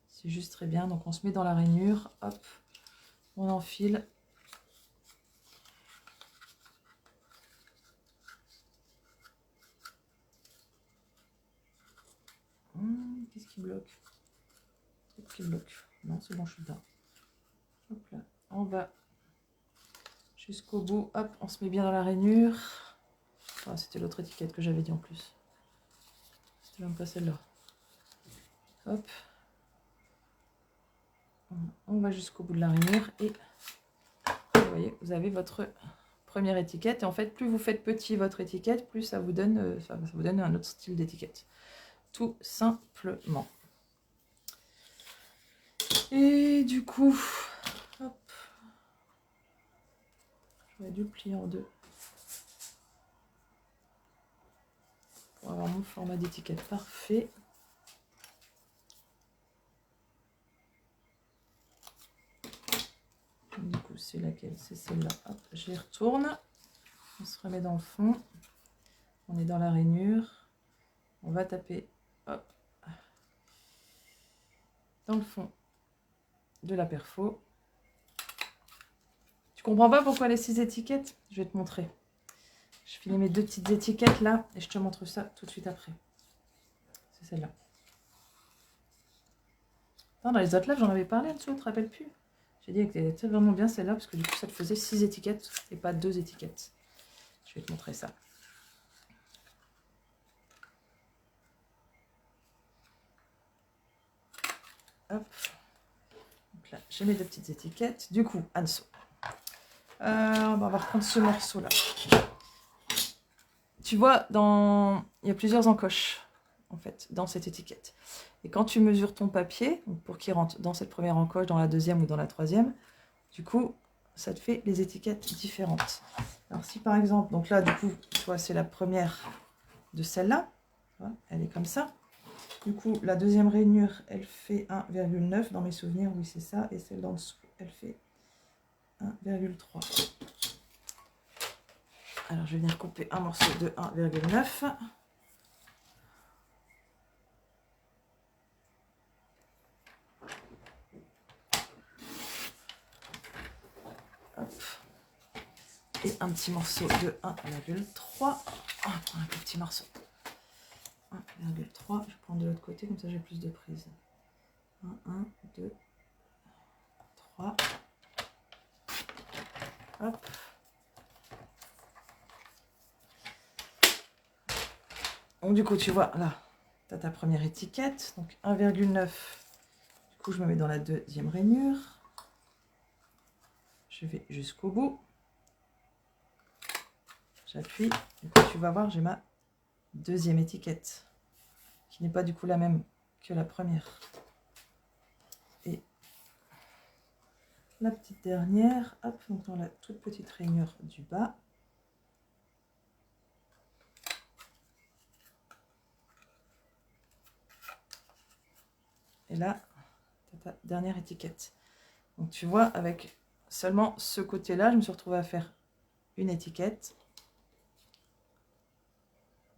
C'est juste très bien. Donc, on se met dans la rainure. Hop, on enfile. Qu'est-ce qui bloque? Qu'est-ce qui bloque? Non, c'est bon, je suis dedans. Hop là, on va jusqu'au bout. Hop, on se met bien dans la rainure. Ah, c'était l'autre étiquette que j'avais dit en plus. C'était même pas celle-là. Hop. On va jusqu'au bout de la rainure et vous voyez, vous avez votre première étiquette. Et en fait, plus vous faites petit votre étiquette, plus ça vous donne, ça vous donne un autre style d'étiquette. Tout simplement. Et du coup, hop, j'aurais dû le plier en deux pour avoir mon format d'étiquette parfait. Du coup, c'est laquelle? C'est celle-là. Hop, j'y retourne. On se remet dans le fond. On est dans la rainure. On va taper, hop, dans le fond de la perfo. Tu comprends pas pourquoi les 6 étiquettes? Je vais te montrer. Je finis mes 2 petites étiquettes là et je te montre ça tout de suite après. C'est celle-là. Dans les autres là, j'en avais parlé en dessous, tu te rappelles plus? J'ai dit que c'était vraiment bien celle-là parce que du coup ça te faisait 6 étiquettes et pas 2 étiquettes. Je vais te montrer ça. Hop. Donc là, j'ai mes 2 petites étiquettes. Du coup, Anso. On va reprendre ce morceau-là. Tu vois, il y a plusieurs encoches, en fait, dans cette étiquette. Et quand tu mesures ton papier, pour qu'il rentre dans cette première encoche, dans la deuxième ou dans la troisième, du coup, ça te fait les étiquettes différentes. Alors si par exemple, donc là, du coup, tu vois, c'est la première de celle-là. Elle est comme ça. Du coup, la deuxième rainure, elle fait 1,9 dans mes souvenirs, oui, c'est ça. Et celle d'en dessous, elle fait 1,3. Alors, je vais venir couper un morceau de 1,9. Et un petit morceau de 1,3. Un petit morceau. 1,3. Je prends de l'autre côté, comme ça j'ai plus de prise. 1, 2, 3. Hop. Donc du coup, tu vois, là, tu as ta première étiquette. Donc 1,9. Du coup, je me mets dans la deuxième rainure. Je vais jusqu'au bout. J'appuie. Du coup, tu vas voir, j'ai ma deuxième étiquette. Qui n'est pas du coup la même que la première. Et la petite dernière, hop, donc dans la toute petite rainure du bas. Et là, tu as ta dernière étiquette. Donc tu vois, avec seulement ce côté-là, je me suis retrouvée à faire une étiquette,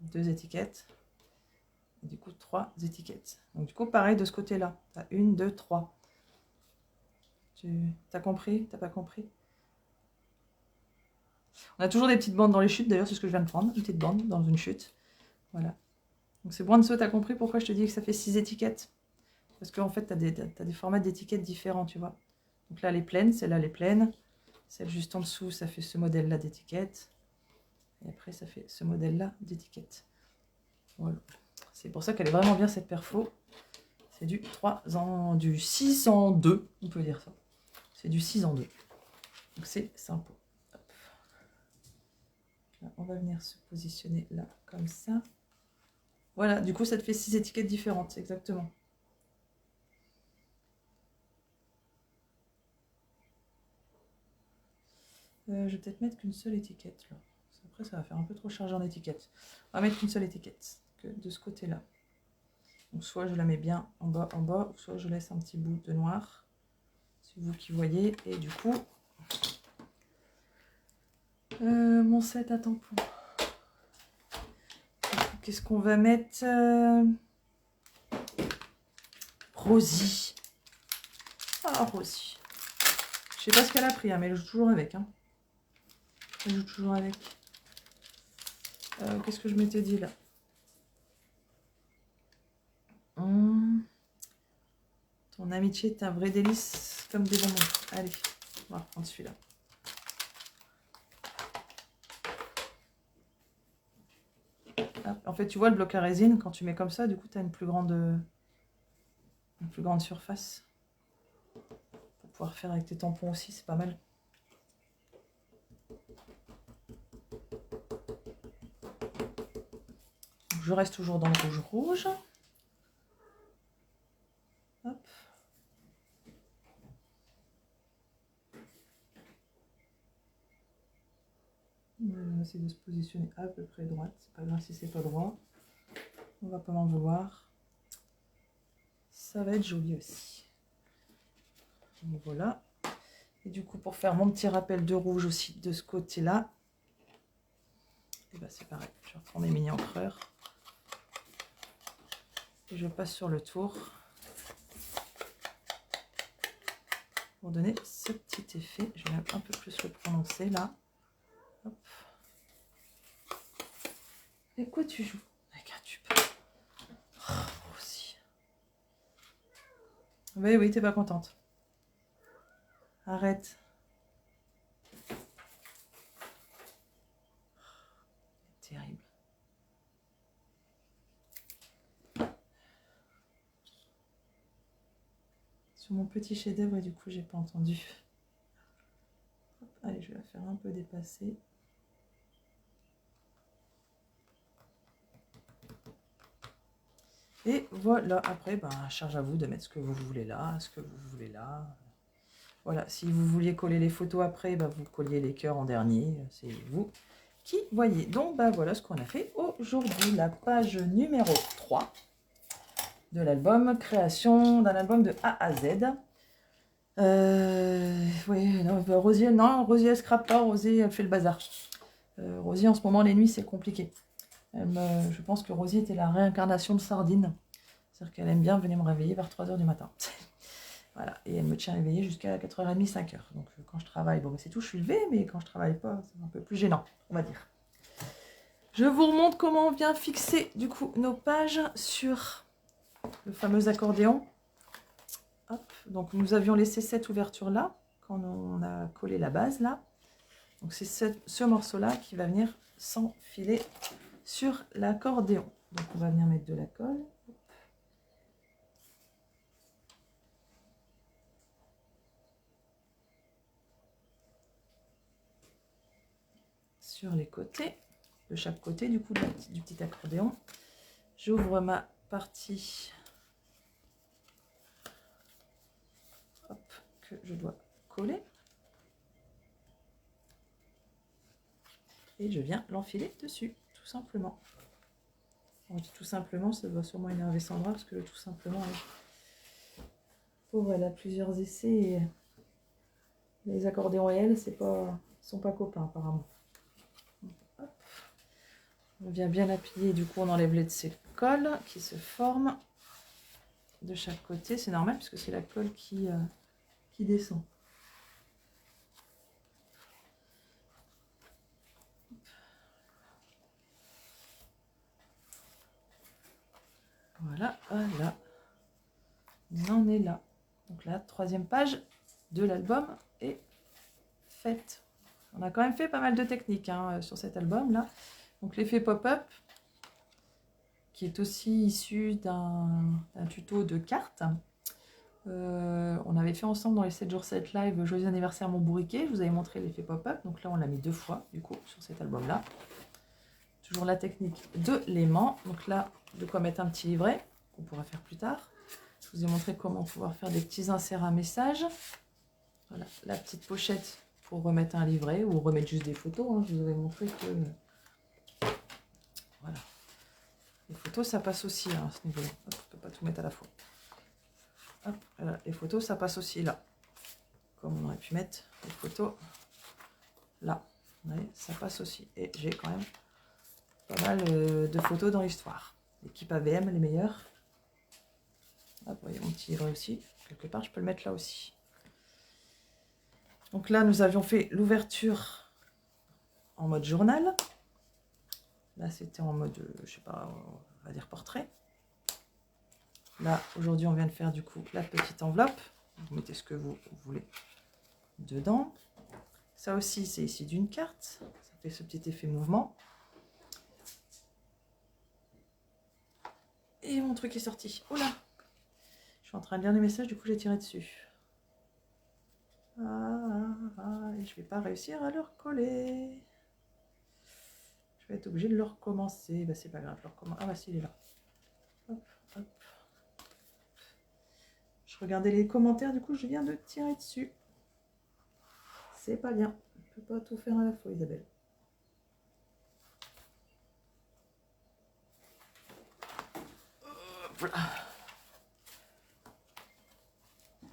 2 étiquettes, et du coup 3 étiquettes. Donc du coup, pareil de ce côté-là. Tu as 1, 2, 3. Tu as compris? T'as pas compris? On a toujours des petites bandes dans les chutes, d'ailleurs, c'est ce que je viens de prendre, une petite bande dans une chute. Voilà. Donc c'est bon de ça, tu as compris pourquoi je te dis que ça fait 6 étiquettes? Parce qu'en fait, tu as des formats d'étiquettes différents, tu vois. Donc là, elle est pleine, celle-là, elle est pleine. Celle juste en dessous, ça fait ce modèle-là d'étiquette. Et après, ça fait ce modèle-là d'étiquette. Voilà. C'est pour ça qu'elle est vraiment bien, cette perfo. C'est du 6 en 2, on peut dire ça. C'est du 6 en 2. Donc c'est sympa. Hop. Là, on va venir se positionner là, comme ça. Voilà, du coup, ça te fait 6 étiquettes différentes, exactement. Je vais peut-être mettre qu'une seule étiquette, là. Après, ça va faire un peu trop chargé en étiquette. On va mettre qu'une seule étiquette, que de ce côté-là. Donc, soit je la mets bien en bas, ou soit je laisse un petit bout de noir. C'est vous qui voyez. Et du coup, mon set à tampons. Qu'est-ce qu'on va mettre? Rosie. Ah, Rosie. Je sais pas ce qu'elle a pris, hein, mais elle joue toujours avec. Hein. Elle joue toujours avec. Qu'est-ce que je m'étais dit là? Ton amitié est un vrai délice comme des bonbons. Allez, on va reprendre celui-là. En fait, tu vois le bloc à résine, quand tu mets comme ça, du coup, tu as une plus grande surface. Pour pouvoir faire avec tes tampons aussi, c'est pas mal. Donc, je reste toujours dans le rouge-rouge. Hop. On va essayer de se positionner à peu près droite. C'est pas grave si c'est pas droit. On va pas m'en vouloir. Ça va être joli aussi. Donc voilà. Et du coup, pour faire mon petit rappel de rouge aussi de ce côté-là, et ben c'est pareil. Je reprends mes mini encreurs. Et je passe sur le tour. Pour donner ce petit effet. Je vais un peu plus le prononcer là. Hop. Et quoi tu joues? Regarde, tu peux. Oh, aussi. Oui, oui, t'es pas contente. Arrête. Terrible. Sur mon petit chef-d'œuvre, et du coup, j'ai pas entendu. Hop, allez, je vais la faire un peu dépasser. Et voilà, après, ben, charge à vous de mettre ce que vous voulez là, ce que vous voulez là. Voilà, si vous vouliez coller les photos après, ben, vous colliez les cœurs en dernier, c'est vous qui voyez. Donc, ben, voilà ce qu'on a fait aujourd'hui, la page numéro 3 de l'album, création d'un album de A à Z. Oui, non, Rosier, non, Rosier elle scrape pas, Rosier elle fait le bazar. Rosier en ce moment les nuits c'est compliqué. Je pense que Rosier était la réincarnation de Sardine. C'est-à-dire qu'elle aime bien venir me réveiller vers 3 h du matin. Voilà, et elle me tient éveillée jusqu'à 4 h 30, 5 h. Donc quand je travaille, bon c'est tout, je suis levée, mais quand je travaille pas, c'est un peu plus gênant, on va dire. Je vous remontre comment on vient fixer du coup nos pages sur le fameux accordéon. Hop, donc nous avions laissé cette ouverture là quand on a collé la base là. Donc c'est ce morceau là qui va venir s'enfiler sur l'accordéon. Donc on va venir mettre de la colle. Sur les côtés, de chaque côté du coup du petit accordéon. J'ouvre ma partie hop, que je dois coller. Et je viens l'enfiler dessus, tout simplement. On dit tout simplement, ça doit sûrement énerver Sandra, parce que tout simplement, pauvre, elle a plusieurs essais et les accordéons et elle, sont pas copains apparemment. Hop. On vient bien appuyer, du coup on enlève les de ces colles qui se forment de chaque côté. C'est normal puisque c'est la colle qui descend. Voilà, voilà. On en est là. Donc la troisième page de l'album est faite. On a quand même fait pas mal de techniques sur cet album là. Donc l'effet pop-up, qui est aussi issu d'un tuto de cartes. On avait fait ensemble dans les 7 jours 7 live Joyeux anniversaire mon bourriquet. Je vous avais montré l'effet pop-up. Donc là on l'a mis 2 fois du coup sur cet album là. Toujours la technique de l'aimant. Donc là, de quoi mettre un petit livret qu'on pourra faire plus tard. Je vous ai montré comment pouvoir faire des petits inserts à messages. Voilà, la petite pochette pour remettre un livret ou remettre juste des photos. Je vous avais montré que voilà, les photos ça passe aussi à ce niveau-là. On ne peut pas tout mettre à la fois. Hop, voilà, les photos ça passe aussi là. Comme on aurait pu mettre les photos là. Vous voyez, ça passe aussi. Et j'ai quand même pas mal de photos dans l'histoire. L'équipe AVM, les meilleurs. Hop, vous voyez mon petit livret aussi. Quelque part, je peux le mettre là aussi. Donc là, nous avions fait l'ouverture en mode journal. Là, c'était en mode, je sais pas, on va dire portrait. Là, aujourd'hui, on vient de faire du coup la petite enveloppe. Vous mettez ce que vous voulez dedans. Ça aussi, c'est ici d'une carte. Ça fait ce petit effet mouvement. Et mon truc est sorti. Oh là! Je suis en train de lire les messages, du coup, j'ai tiré dessus. Et je vais pas réussir à le recoller. Je vais être obligée de le recommencer. Bah, c'est pas grave, je le recommence. Ah bah si, il est là. Hop, hop. Je regardais les commentaires, du coup, je viens de tirer dessus. C'est pas bien. On peut pas tout faire à la fois, Isabelle. Voilà.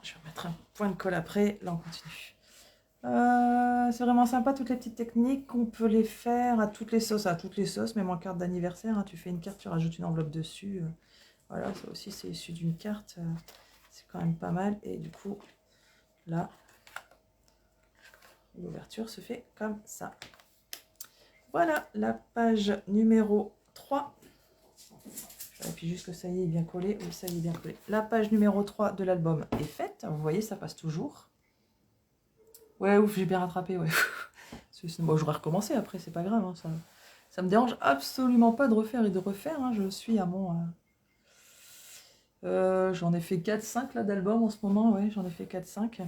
Je vais remettre un point de colle après. Là, on continue. C'est vraiment sympa, toutes les petites techniques. On peut les faire à toutes les sauces, même en carte d'anniversaire. Hein. Tu fais une carte, tu rajoutes une enveloppe dessus. Voilà, ça aussi, c'est issu d'une carte. C'est quand même pas mal. Et du coup, là, l'ouverture se fait comme ça. Voilà, la page numéro 3. Je vérifie juste que ça y est bien collé. Oui, ça y est bien collé. La page numéro 3 de l'album est faite. Vous voyez, ça passe toujours. Ouais, ouf, j'ai bien rattrapé, ouais. Bon, j'aurais recommencé après, c'est pas grave. Hein, ça me dérange absolument pas de refaire et de refaire. Hein, je suis à mon... j'en ai fait 4-5 là d'albums en ce moment, ouais, j'en ai fait 4-5.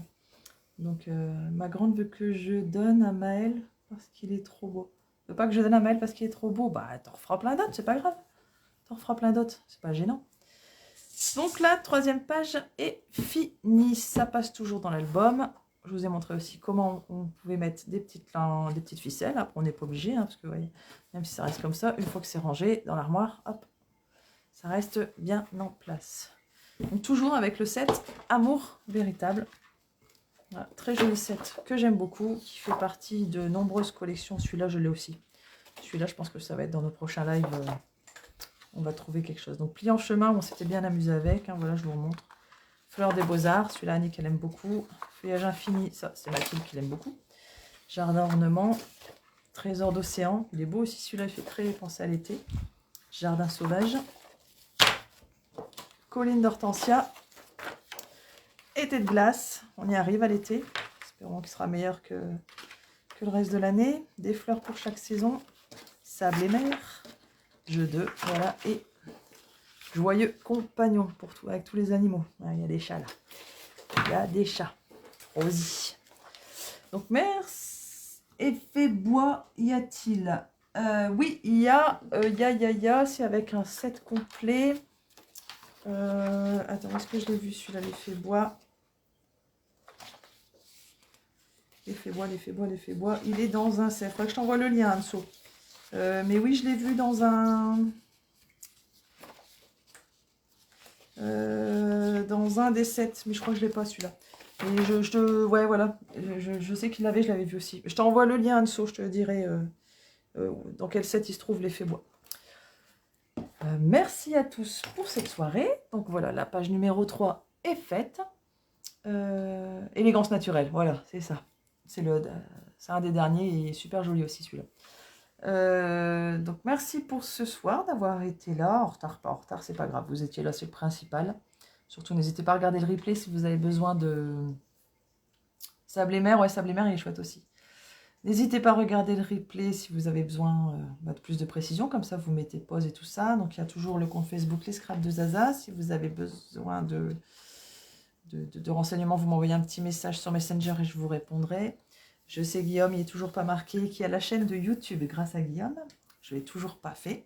Donc ma grande veut que je donne à Maël parce qu'il est trop beau. Veut pas que je donne à Maël parce qu'il est trop beau, bah t'en referas plein d'autres, c'est pas grave. T'en referas plein d'autres, c'est pas gênant. Donc la troisième page est finie, ça passe toujours dans l'album. Je vous ai montré aussi comment on pouvait mettre des petites ficelles. Après, on n'est pas obligé, hein, parce que voyez, même si ça reste comme ça, une fois que c'est rangé dans l'armoire, hop, ça reste bien en place. Donc toujours avec le set Amour Véritable. Voilà, très joli set que j'aime beaucoup, qui fait partie de nombreuses collections. Celui-là, je l'ai aussi. Celui-là, je pense que ça va être dans nos prochains lives. On va trouver quelque chose. Donc, Pli en chemin, on s'était bien amusé avec. Hein, voilà, je vous remontre. Fleur des Beaux-Arts, celui-là, Annick, elle aime beaucoup. Feuillage infini, ça, c'est Mathilde qui l'aime beaucoup. Jardin ornement. Trésor d'océan. Il est beau aussi, celui-là, il fait très penser à l'été. Jardin sauvage. Colline d'hortensia. Été de glace. On y arrive à l'été. Espérons qu'il sera meilleur que le reste de l'année. Des fleurs pour chaque saison. Sable et mer. Jeu 2, voilà. Et joyeux compagnon pour tout, avec tous les animaux. Il y a des chats là. Il y a des chats. Rosie. Donc, merci. Effet bois, y a-t-il? Oui, il y a. C'est avec un set complet. Attends, est-ce que je l'ai vu celui-là, l'effet bois? L'effet bois. Il est dans un set. Faudrait que je t'envoie le lien, Anso. Mais oui, je l'ai vu dans un des sets, mais je crois que je l'ai pas celui-là. Et ouais, voilà, je sais qu'il l'avait, je l'avais vu aussi. Je t'envoie le lien, Anso, je te dirai dans quel set il se trouve l'effet bois. Merci à tous pour cette soirée. Donc voilà, la page numéro 3 est faite. Élégance naturelle, voilà, c'est ça. C'est un des derniers, et il est super joli aussi celui-là. Donc merci pour ce soir d'avoir été là, en retard, pas en retard, c'est pas grave, vous étiez là, c'est le principal. Surtout n'hésitez pas à regarder le replay si vous avez besoin de Sable et mer, ouais, Sable et mer il est chouette aussi. N'hésitez pas à regarder le replay si vous avez besoin de plus de précision, comme ça vous mettez pause et tout ça. Donc il y a toujours le compte Facebook Les Scraps de Zaza, si vous avez besoin de renseignements, vous m'envoyez un petit message sur Messenger et je vous répondrai. Je sais, Guillaume, il n'est toujours pas marqué qu'il y a la chaîne de YouTube grâce à Guillaume. Je ne l'ai toujours pas fait.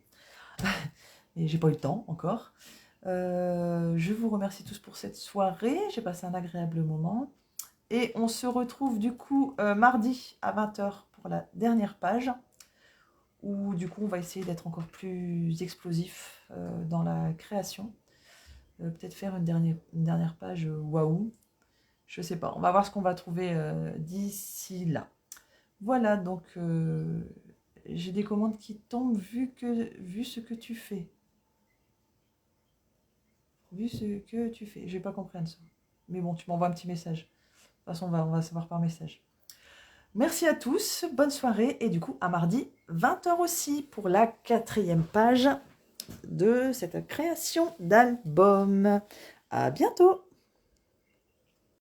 Et j'ai pas eu le temps encore. Je vous remercie tous pour cette soirée. J'ai passé un agréable moment. Et on se retrouve du coup mardi à 20 h pour la dernière page. Où du coup on va essayer d'être encore plus explosif dans la création. Peut-être faire une dernière page waouh. Je sais pas, on va voir ce qu'on va trouver d'ici là. Voilà, donc j'ai des commandes qui tombent vu ce que tu fais. Vu ce que tu fais. J'ai pas compris ça. Mais bon, tu m'envoies un petit message. De toute façon, on va savoir par message. Merci à tous, bonne soirée. Et du coup, à mardi, 20 h aussi, pour la 4e page de cette création d'album. À bientôt!